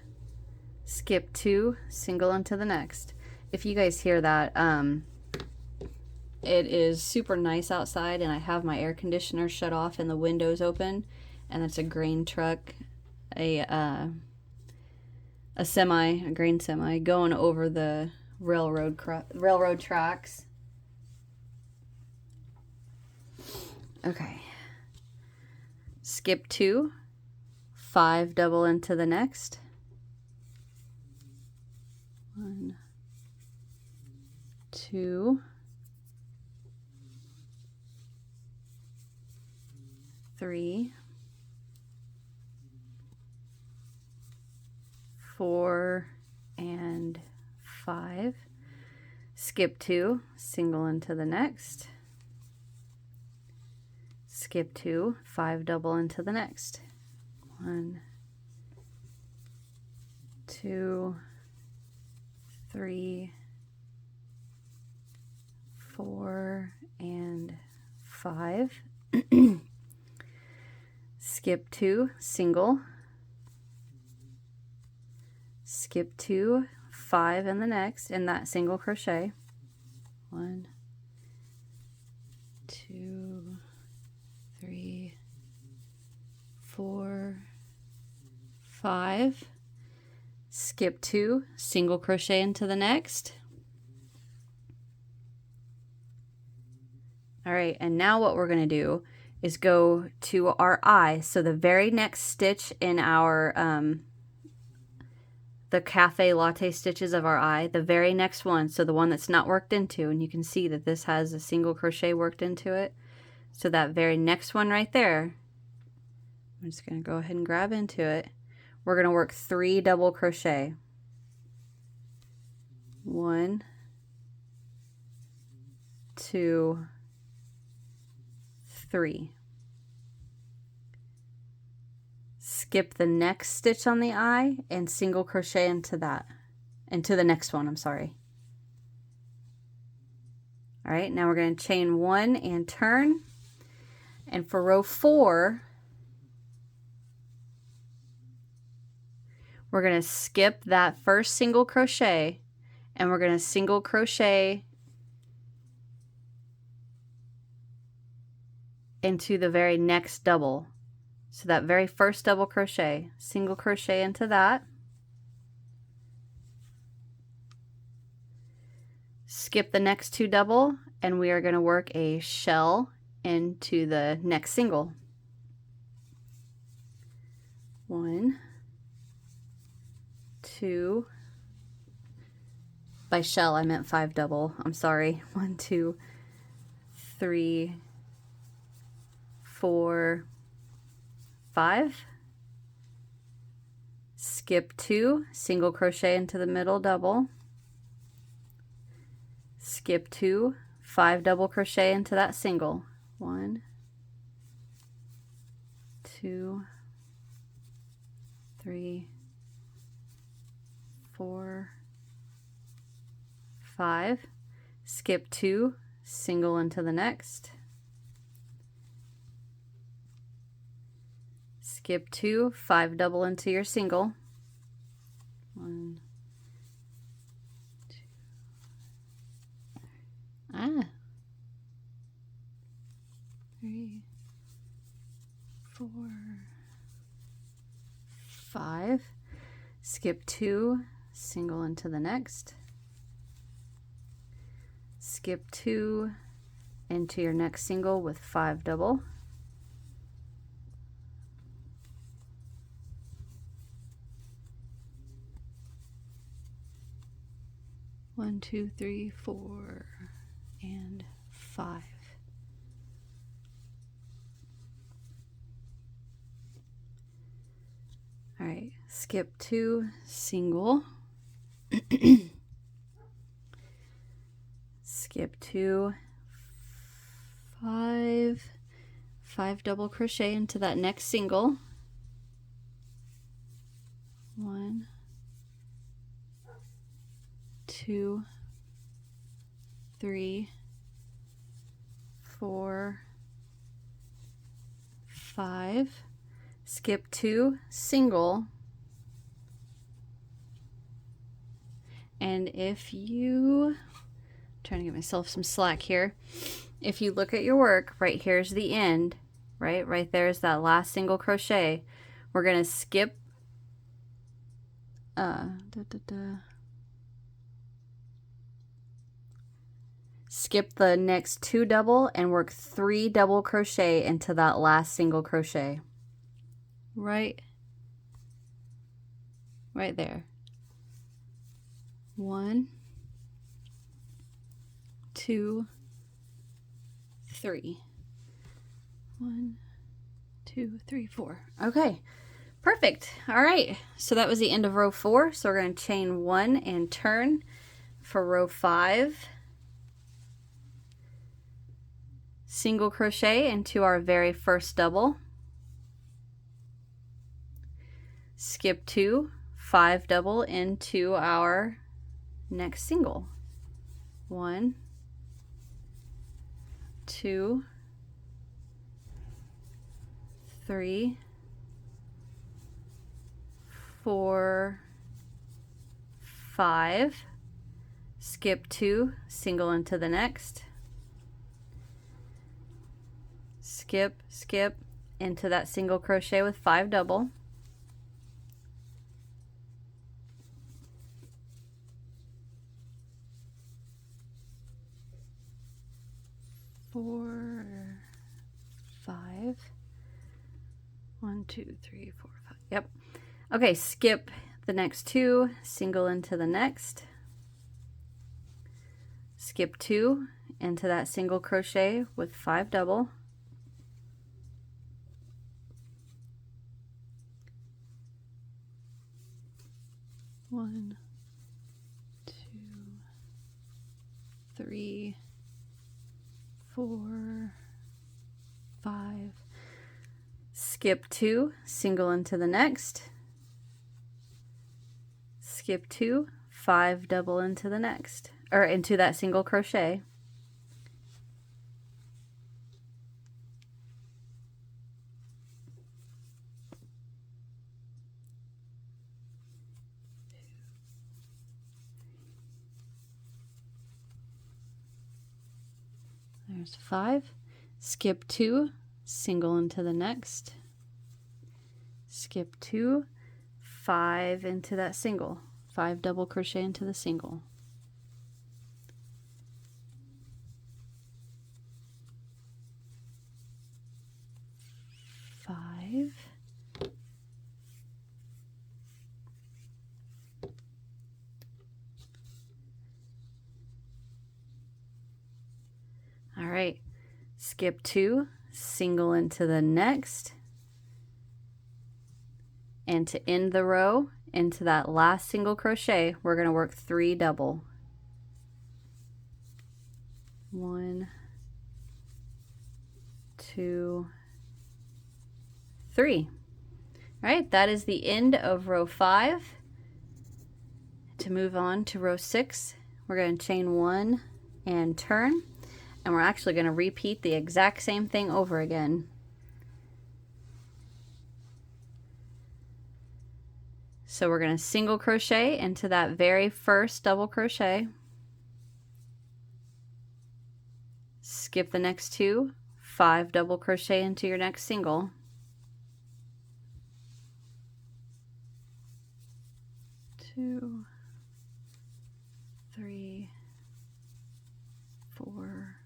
Skip 2, single into the next. If you guys hear that, it is super nice outside and I have my air conditioner shut off and the windows open, and it's a grain truck, a grain semi going over the railroad tracks. Okay. Skip 2, 5 double into the next. 1, 2, 3, 4, and 5. Skip 2, single into the next. Skip 2, 5 double into the next. 1, 2, 3, 4, and 5. Skip 2, single. Skip 2, 5 in the next, in that single crochet. 1, 2, 3, 4, 5. Skip 2, single crochet into the next. All right, and now what we're going to do is go to our eye. So the very next stitch in our the cafe latte stitches of our eye, the very next one, so the one that's not worked into, and you can see that this has a single crochet worked into it. So that very next one right there, I'm just going to go ahead and grab into it. We're going to work 3 double crochet. 1, 2, 3. Skip the next stitch on the eye and single crochet into that, into the next one, I'm sorry. All right, now we're going to chain 1 and turn. And for row 4, we're going to skip that first single crochet and we're going to single crochet into the very next double. So that very first double crochet, single crochet into that. Skip the next 2 double and we are going to work a shell into the next single. 1, 2, by shell I meant 5 double, I'm sorry. 1, 2, 3, 4, 5. Skip 2, single crochet into the middle, double. Skip 2, 5 double crochet into that single. 1, 2, 3, 4, 5. Skip 2, single into the next. Skip 2, 5 double into your single. 1, 2, 3, 4, 5. Skip 2, single into the next. Skip 2 into your next single with 5 double. 1, 2, 3, 4, and 5. All right, skip 2, single. Skip 2, 5 double crochet into that next single. 1, 2, 3, 4, 5. Skip 2, single. And if you, trying to get myself some slack here, if you look at your work, right here's the end, right there's that last single crochet. We're going to skip skip the next 2 double and work 3 double crochet into that last single crochet. Right there. 1, 2, 3. 1, 2, 3, 4. Okay, perfect. All right, so that was the end of row 4. So we're going to chain 1 and turn for row 5. Single crochet into our very first double. Skip 2, 5 double into our next single. 1, 2, 3, 4, 5. Skip 2, single into the next. Skip into that single crochet with 5 double. 4, 5. 1, 2, 3, 4, 5. Yep. Okay, skip the next 2, single into the next. Skip 2 into that single crochet with 5 double. 1, 2, 3, 4, 5. Skip 2, single into the next. Skip 2, 5 double into the next, or into that single crochet. There's 5. Skip 2, single into the next. Skip 2, 5 into that single. 5 double crochet into the single. skip 2, single into the next, and to end the row, into that last single crochet, we're going to work 3 double. 1, 2, 3. All right, that is the end of row 5. To move on to row 6, we're going to chain 1 and turn, and we're actually going to repeat the exact same thing over again. So we're going to single crochet into that very first double crochet, skip the next 2, 5 double crochet into your next single, 2, 3, 4,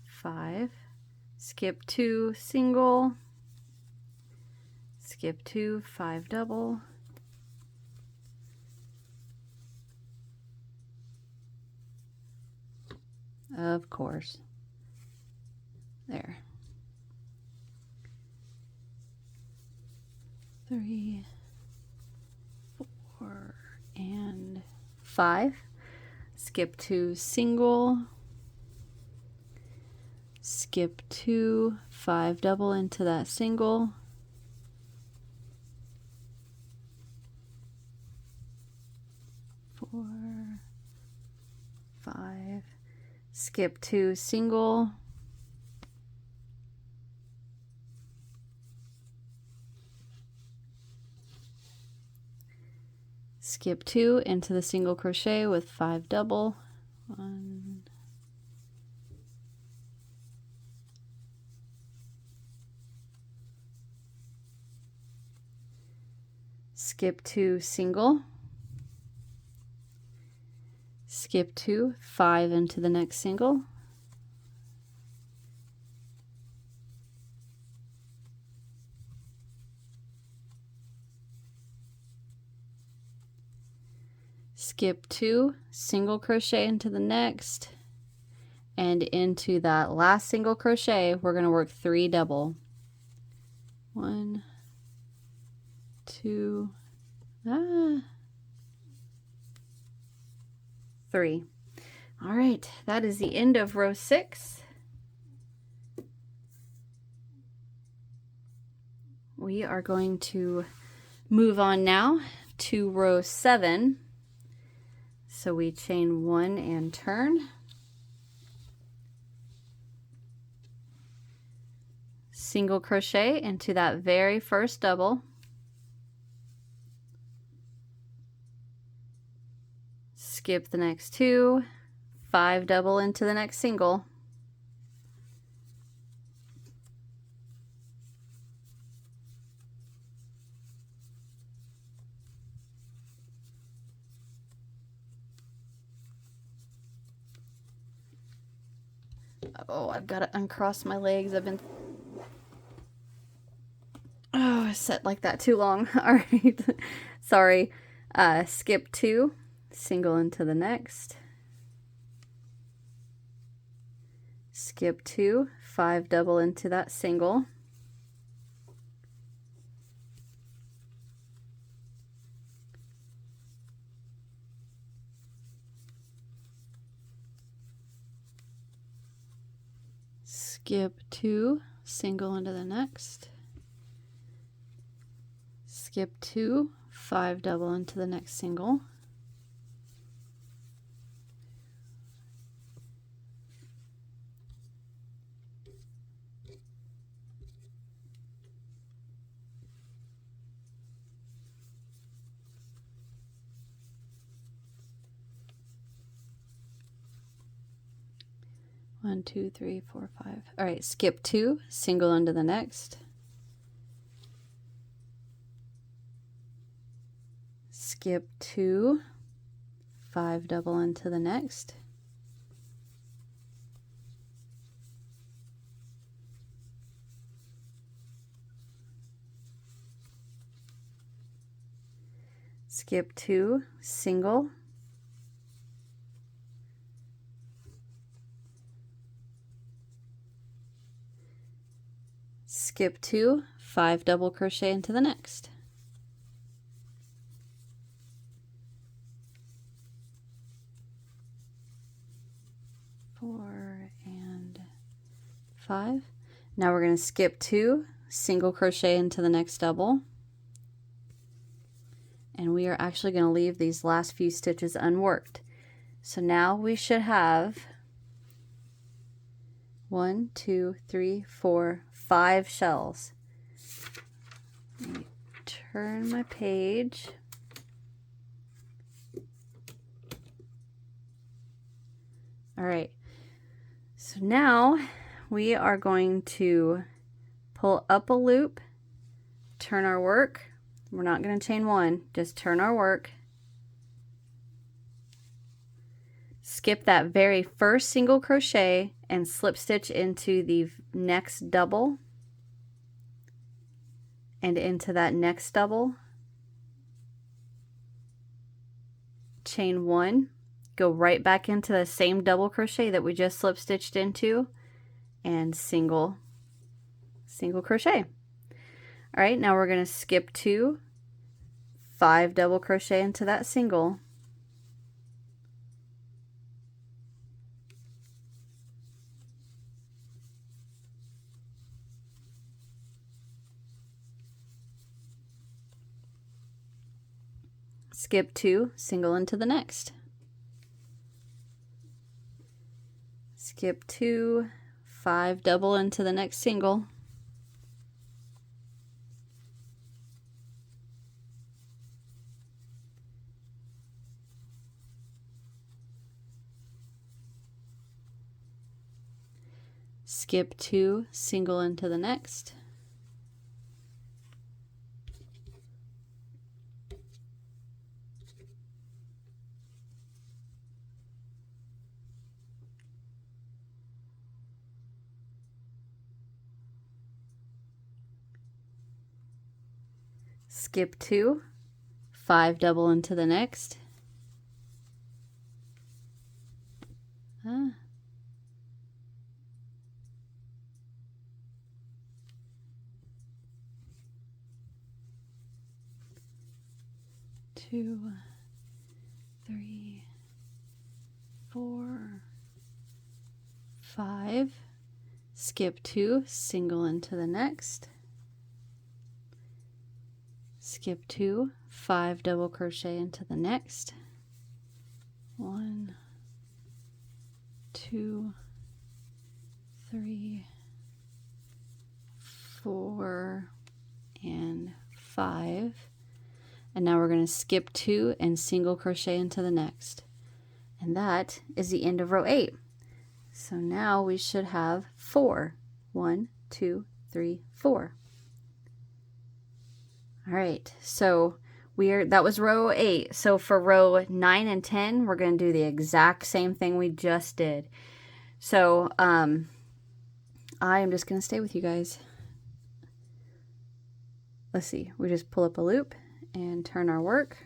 5, skip 2, single, skip 2, 5 double, of course, there, 3, 4, and 5, skip 2, single, skip 2, 5 double into that single, 4, 5, skip 2, single, skip 2 into the single crochet with 5 double, 1, skip 2, single, skip 2, 5 into the next single, skip 2, single crochet into the next, and into that last single crochet we're going to work 3 double, 1, 2, 3. All right, that is the end of row 6. We are going to move on now to row 7. So we chain 1 and turn, single crochet into that very first double, skip the next 2, 5 double into the next single, oh, I've got to uncross my legs. I've been set like that too long. All right, sorry. Skip 2, single into the next, skip 2, 5 double into that single, skip 2, single into the next, skip 2, 5 double into the next single, one, 2, 3, 4, 5. All right, skip 2, single into the next, skip 2, 5 double into the next, skip 2, single, skip 2, 5 double crochet into the next. Four and 5. Now we're going to skip 2, single crochet into the next double. And we are actually going to leave these last few stitches unworked. So now we should have 1, 2, 3, 4, 5 shells. Let me turn my page. All right, so now we are going to pull up a loop, turn our work. We're not going to chain 1, just turn our work. Skip that very first single crochet and slip stitch into the next double and into that next double. Chain 1, go right back into the same double crochet that we just slip stitched into and single crochet. All right, now we're going to skip 2, 5 double crochet into that single. Skip 2, single into the next. Skip 2, 5 double into the next single. Skip 2, single into the next. Skip 2, 5 double into the next. Two, 3, 4, 5. Skip 2, single into the next. Skip 2, 5 double crochet into the next. 1, 2, 3, 4, and 5. And now we're going to skip 2 and single crochet into the next. And that is the end of row 8. So now we should have 4. 1, 2, 3, 4. All right, so that was row 8. So for row 9 and 10, we're going to do the exact same thing we just did. So I am just going to stay with you guys. Let's see, we just pull up a loop and turn our work.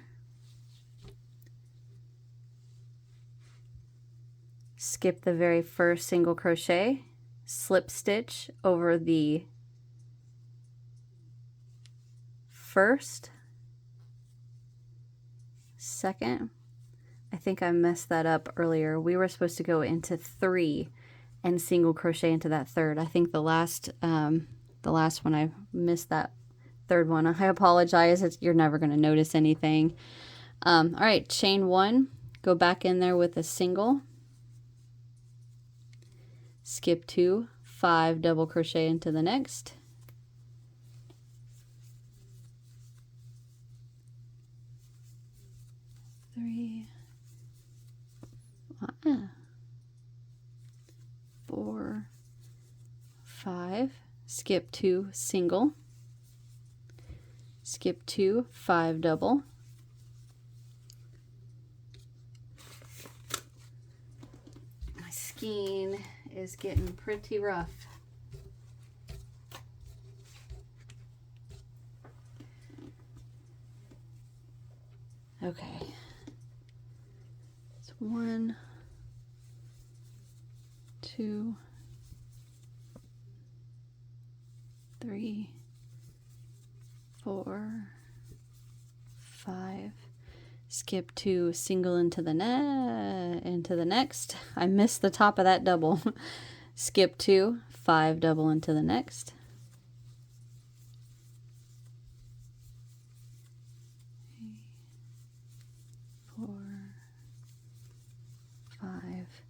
Skip the very first single crochet, slip stitch over the first, second. I think I messed that up earlier. We were supposed to go into 3 and single crochet into that third. I think the last one I missed that third one. I apologize. You're never going to notice anything. All right, chain 1, go back in there with a single, skip 2, 5 double crochet into the next, three, 4, 5, skip 2, single, skip 2, 5 double, my skein is getting pretty rough. Okay, it's 1, 2, 3, 4, 5. Skip 2, single into the next. I missed the top of that double. Skip 2, 5 double into the next. 3, 4, 5.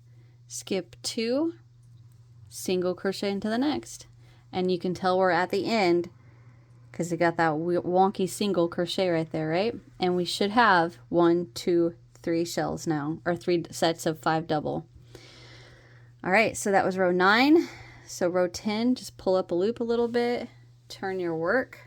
Skip 2, single crochet into the next. And you can tell we're at the end because we got that wonky single crochet right there, right? And we should have 1, 2, 3 shells now, or 3 sets of 5 double. All right, so that was row 9. So row 10, just pull up a loop a little bit, turn your work.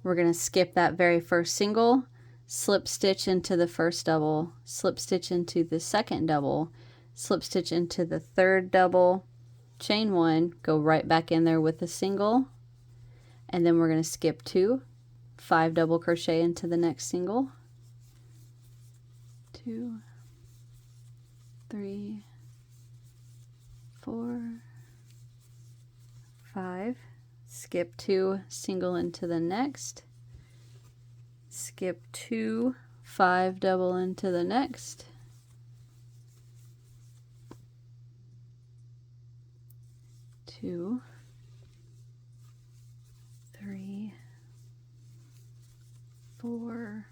We're going to skip that very first single, slip stitch into the first double, slip stitch into the second double, slip stitch into the third double, chain 1, go right back in there with the single, and then we're going to skip 2, 5 double crochet into the next single, 2, 3, 4, 5, skip 2, single into the next, skip 2, 5 double into the next, 2, 3, 4,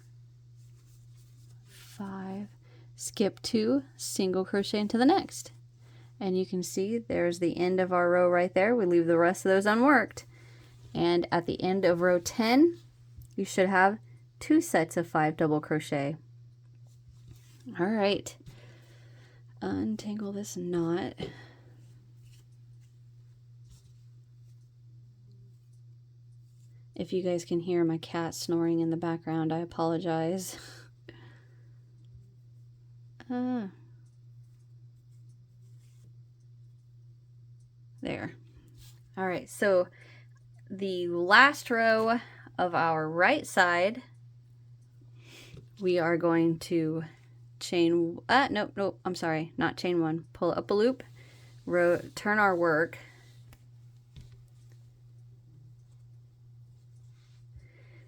5, skip 2, single crochet into the next. And you can see there's the end of our row right there. We leave the rest of those unworked. And at the end of row 10, you should have 2 sets of 5 double crochet. All right, untangle this knot. If you guys can hear my cat snoring in the background, I apologize. There. All right, so the last row of our right side, we are going to chain, nope, I'm sorry, not chain 1. Pull up a loop, turn our work.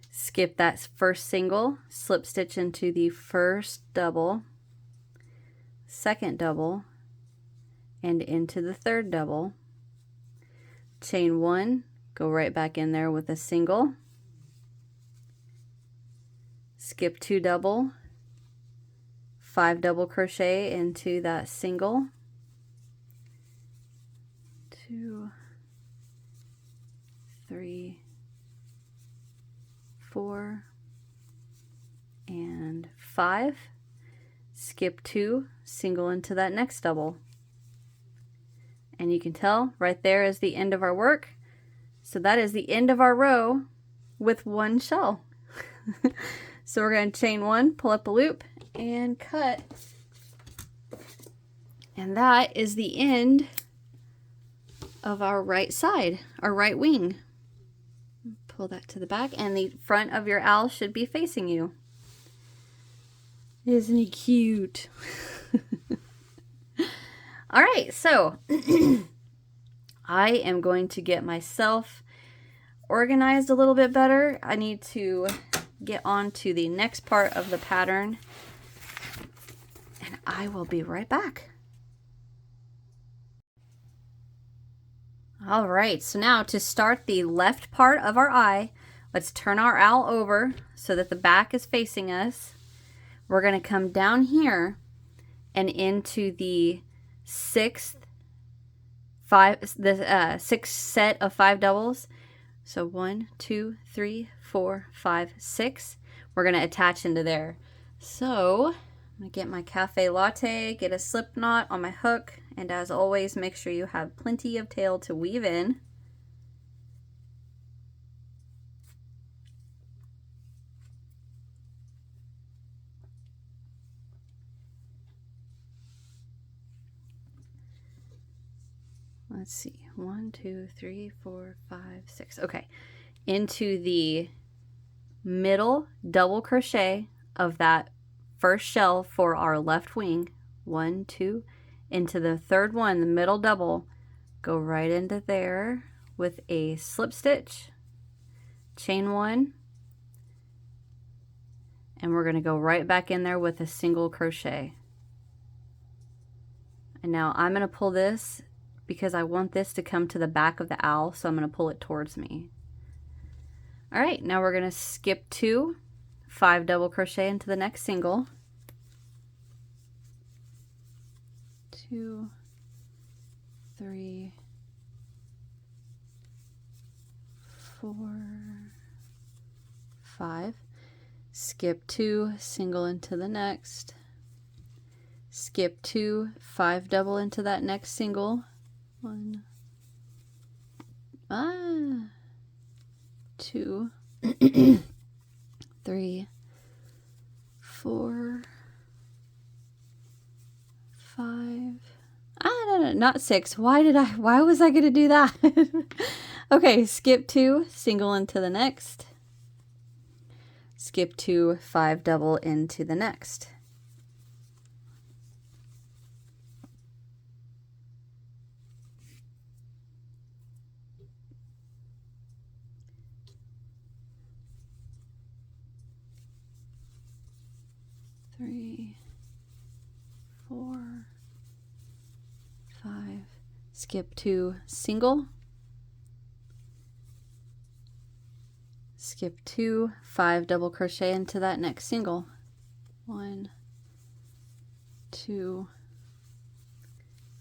Skip that first single, slip stitch into the first double, second double, and into the third double. Chain 1, go right back in there with a single, skip 2 double, 5 double crochet into that single, 2, 3, 4, and 5, skip 2, single into that next double. And you can tell right there is the end of our work. So that is the end of our row with 1 shell. So we're going to chain 1, pull up a loop, and cut. And that is the end of our right side, our right wing. Pull that to the back, and the front of your owl should be facing you. Isn't he cute? All right, so I am going to get myself organized a little bit better. I need to get on to the next part of the pattern, and I will be right back. All right, so now to start the left part of our eye, let's turn our owl over so that the back is facing us. We're going to come down here and into the sixth set of 5 doubles. So 1, 2, 3, 4, 5, 6. We're going to attach into there. So I'm going to get my cafe latte, get a slip knot on my hook, and as always, make sure you have plenty of tail to weave in. Let's see, 1, 2, 3, 4, 5, 6. Okay, into the middle double crochet of that first shell for our left wing. 1, 2, into the third one, the middle double, go right into there with a slip stitch, chain 1, and we're going to go right back in there with a single crochet. And now I'm going to pull this because I want this to come to the back of the owl, so I'm going to pull it towards me. All right, now we're going to skip 2, 5 double crochet into the next single, 2, 3, 4, 5, skip 2, single into the next, skip 2, 5 double into that next single, 1, 2, 3, 4, 5, no, not 6. Why was I going to do that? Okay, skip 2, single into the next, skip 2, 5 double into the next. Three, 4, 5, skip 2, single, skip 2, 5 double crochet into that next single, 1, 2,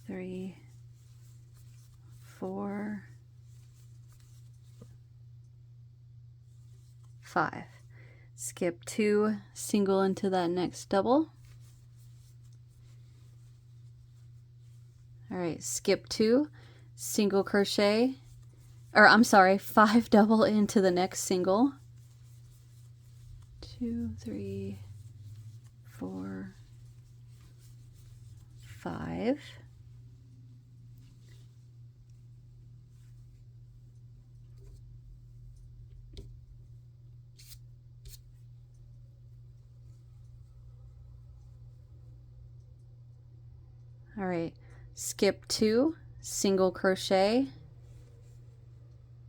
3, 4, 5, skip 2, single into that next double. All right, skip 2, single crochet, or I'm sorry, 5 double into the next single. 2, 3, 4, 5. All right, skip 2, single crochet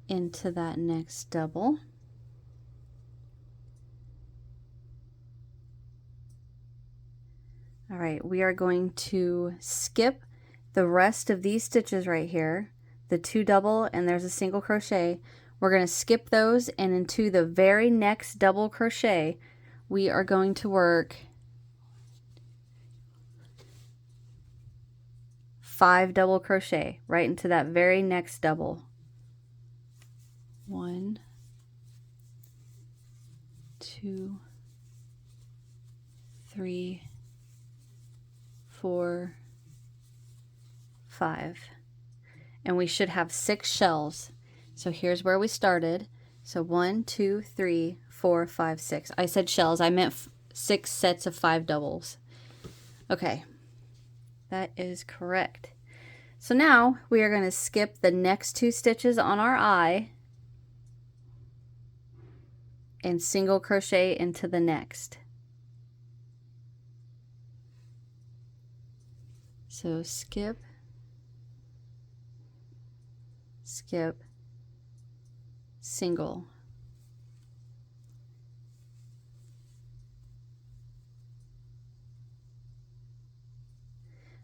into that next double. All right, we are going to skip the rest of these stitches right here, the 2 double and there's a single crochet. We're going to skip those, and into the very next double crochet we are going to work 5 double crochet right into that very next double. 1, 2, 3, 4, 5. And we should have 6 shells. So here's where we started. So 1, 2, 3, 4, 5, 6. I said shells, I meant 6 sets of 5 doubles. Okay, that is correct. So now we are going to skip the next 2 stitches on our eye and single crochet into the next. So skip, skip, single.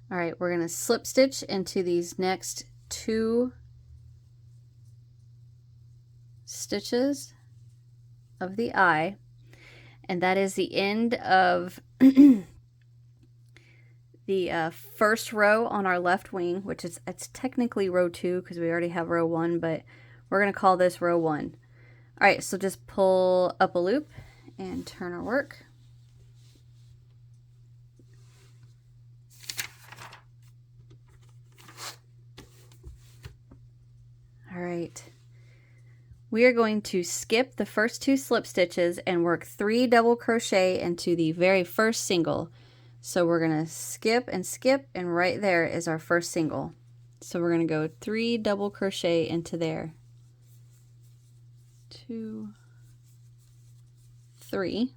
All right, we're going to slip stitch into these next 2 stitches of the eye, and that is the end of the first row on our left wing, which is, it's technically row 2 because we already have row 1, but we're going to call this row 1. All right, so just pull up a loop and turn our work. All right, we are going to skip the first 2 slip stitches and work 3 double crochet into the very first single. So we're going to skip and skip, and right there is our first single. So we're going to go 3 double crochet into there. 2, 3.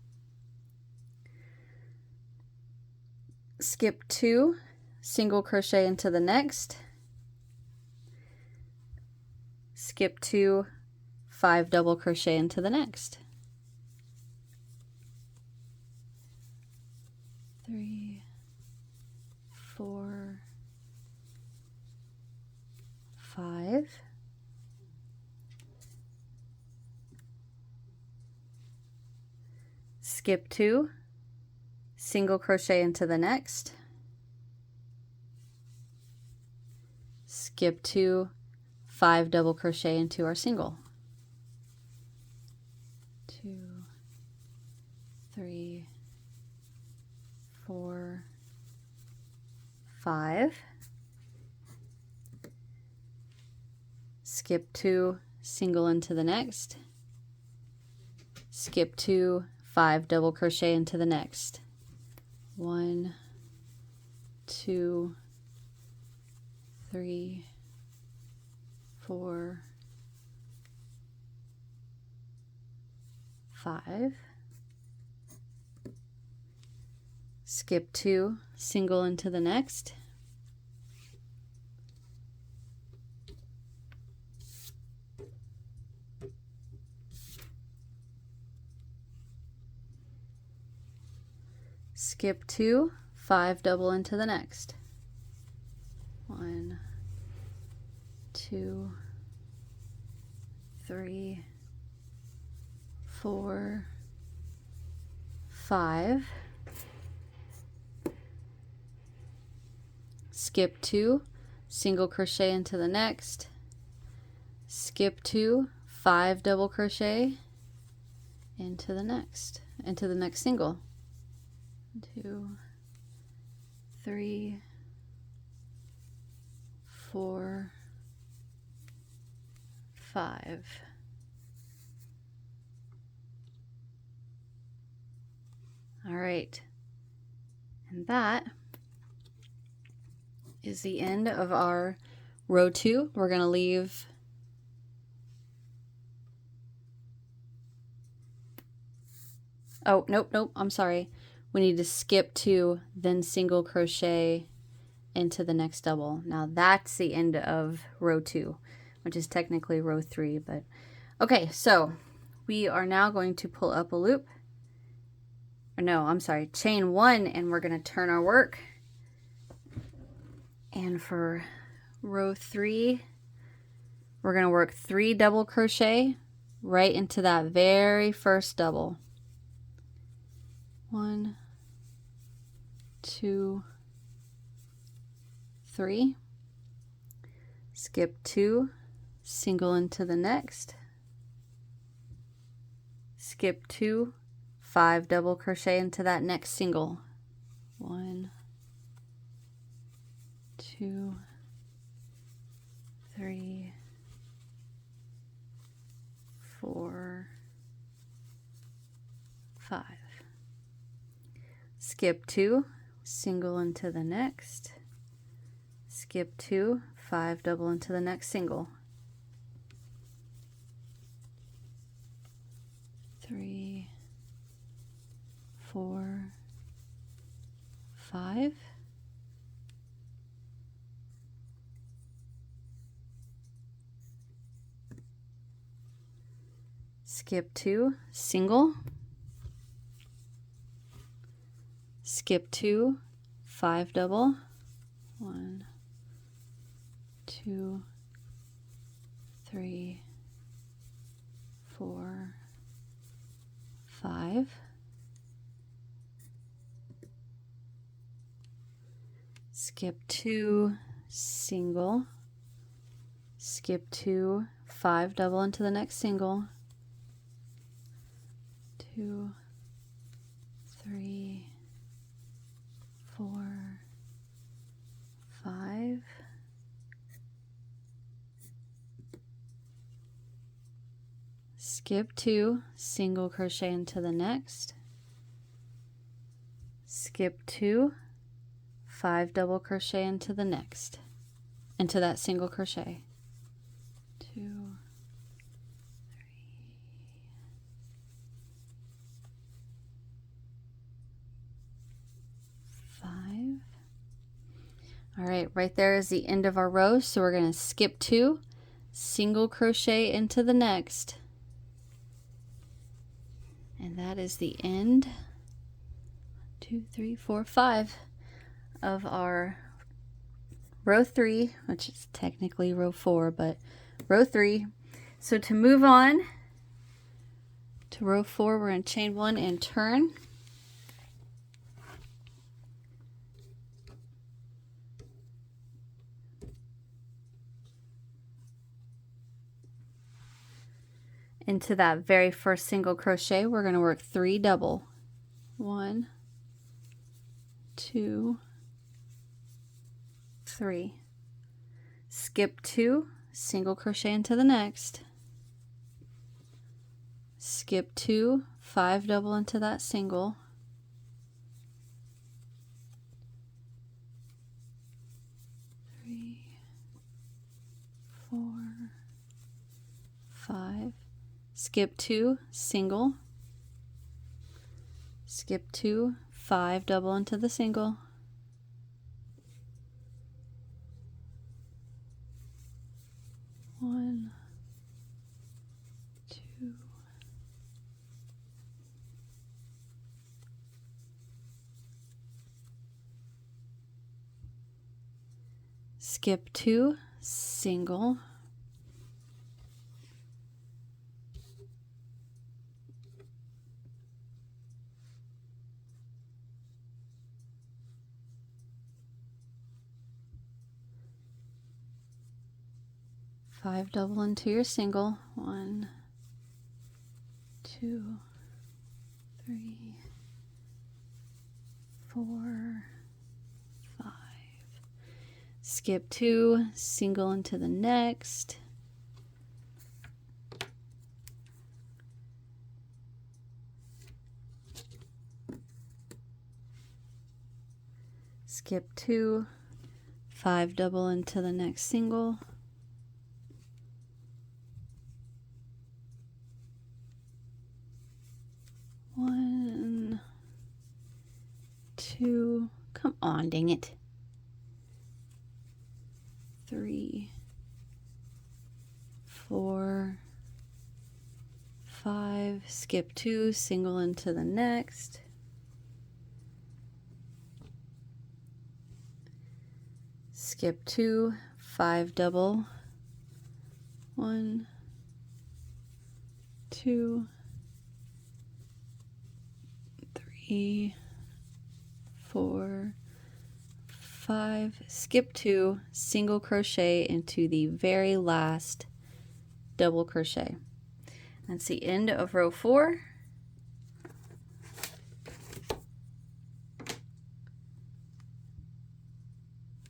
Skip 2, single crochet into the next, skip 2, 5 double crochet into the next, 3, 4, 5, skip 2, single crochet into the next, skip 2, 5 double crochet into our single, 2, 3, 4, 5, skip 2, single into the next, skip 2, 5 double crochet into the next, 1, 2, 3, 4, 5, skip 2, single into the next, skip 2, 5 double into the next, 1, 2, 3, 4, 5, skip 2, single crochet into the next, skip 2, 5 double crochet into the next single, 2, 3, 4, 5. All right, and that is the end of our row 2. We're going to leave nope, I'm sorry. We need to skip 2, then single crochet into the next double. Now that's the end of row 2, which is technically row 3, but okay, so we are now going to pull up a loop. Or no, I'm sorry, chain 1, and we're going to turn our work. And for row 3, we're going to work 3 double crochet right into that very first double. 1, 2, 3, skip 2, single into the next, skip 2, 5 double crochet into that next single, 1, 2, 3, 4, 5, skip 2, single into the next, skip 2, 5 double into the next single, 3, 4, 5, skip 2, single, skip 2, 5 double, 1, 2, 3, 4, 5, skip 2, single, skip 2, 5 double into the next single, 2, 3, 4, 5, skip 2, single crochet into the next, skip 2, 5 double crochet into the next, into that single crochet, 2, 3, 5, All right, right there is the end of our row, so we're going to skip 2, single crochet into the next, and that is the end. 2, 3, 4, 5 of our row 3, which is technically row 4, but row 3. So to move on to row 4, we're going to chain 1 and turn. Into that very first single crochet, we're going to work 3 double. 1, 2, 3. Skip 2, single crochet into the next. Skip 2, 5 double into that single. 3, 4, 5. Skip 2, single. Skip 2, 5 double into the single. 1, 2. Skip 2, single. Five double into your single. 1, 2, 3, 4, 5. Skip 2, single into the next. Skip 2, 5 double into the next single. 1, 2, come on, dang it. 3, 4, 5, skip 2, single into the next. Skip 2, 5 double. 1, 2, 3, 4, 5, skip 2, single crochet into the very last double crochet. That's the end of row 4.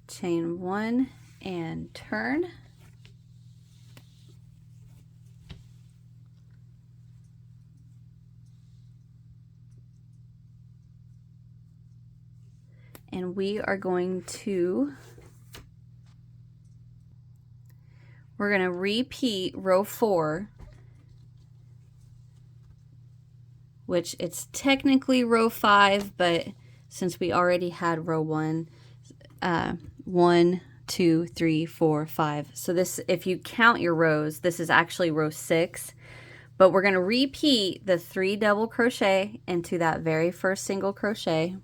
Chain 1 and turn. And we're going to repeat row 4, which it's technically row 5, but since we already had row 1, 1, 2, 3, 4, 5. So this, if you count your rows, this is actually row 6, but we're going to repeat the 3 double crochet into that very first single crochet.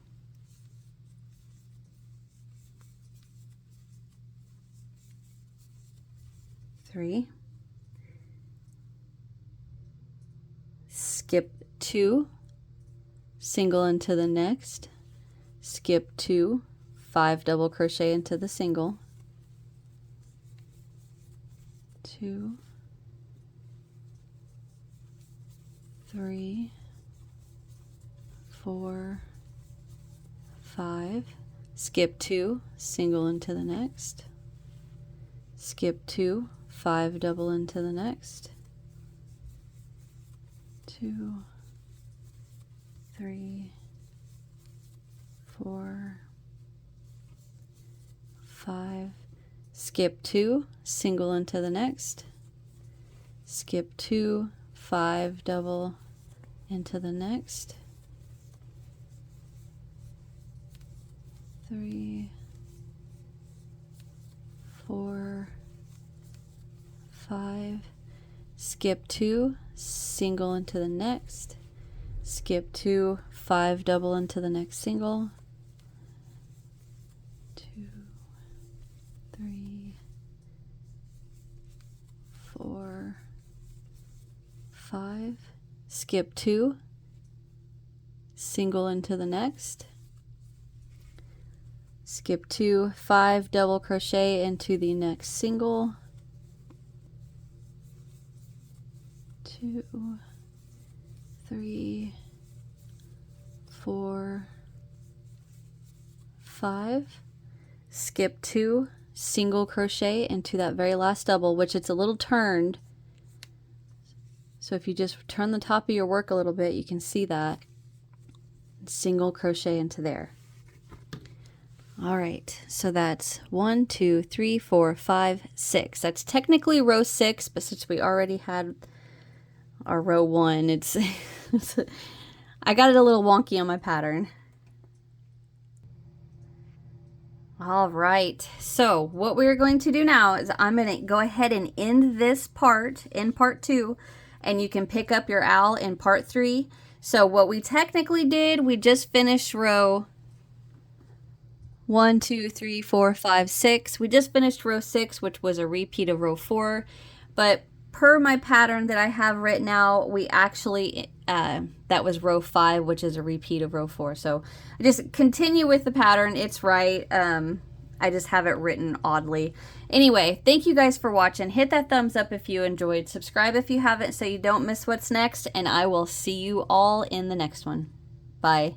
3, skip 2, single into the next, skip 2, 5 double crochet into the single, 2, 3, 4, 5, skip 2, single into the next, skip 2, 5 double into the next, 2, 3, 4, 5, skip 2, single into the next, skip 2, 5 double into the next, 3, 4, 5, skip 2, single into the next, skip 2, 5 double into the next single, 2, 3, 4, 5, skip 2, single into the next, skip 2, 5 double crochet into the next single, 2, 3, 4, 5, skip 2, single crochet into that very last double, which it's a little turned. So if you just turn the top of your work a little bit, you can see that. Single crochet into there. All right, so that's 1, 2, 3, 4, 5, 6. That's technically row 6, but since we already had our row 1, it's I got it a little wonky on my pattern. All right, so what we're going to do now is I'm going to go ahead and end this part in part 2, and you can pick up your owl in part 3. So what we technically did, we just finished row 1, 2, 3, 4, 5, 6. We just finished row 6, which was a repeat of row 4. But per my pattern that I have written out, we actually, that was row 5, which is a repeat of row 4. So just continue with the pattern. It's right. I just have it written oddly. Anyway, thank you guys for watching. Hit that thumbs up if you enjoyed. Subscribe if you haven't so you don't miss what's next. And I will see you all in the next one. Bye.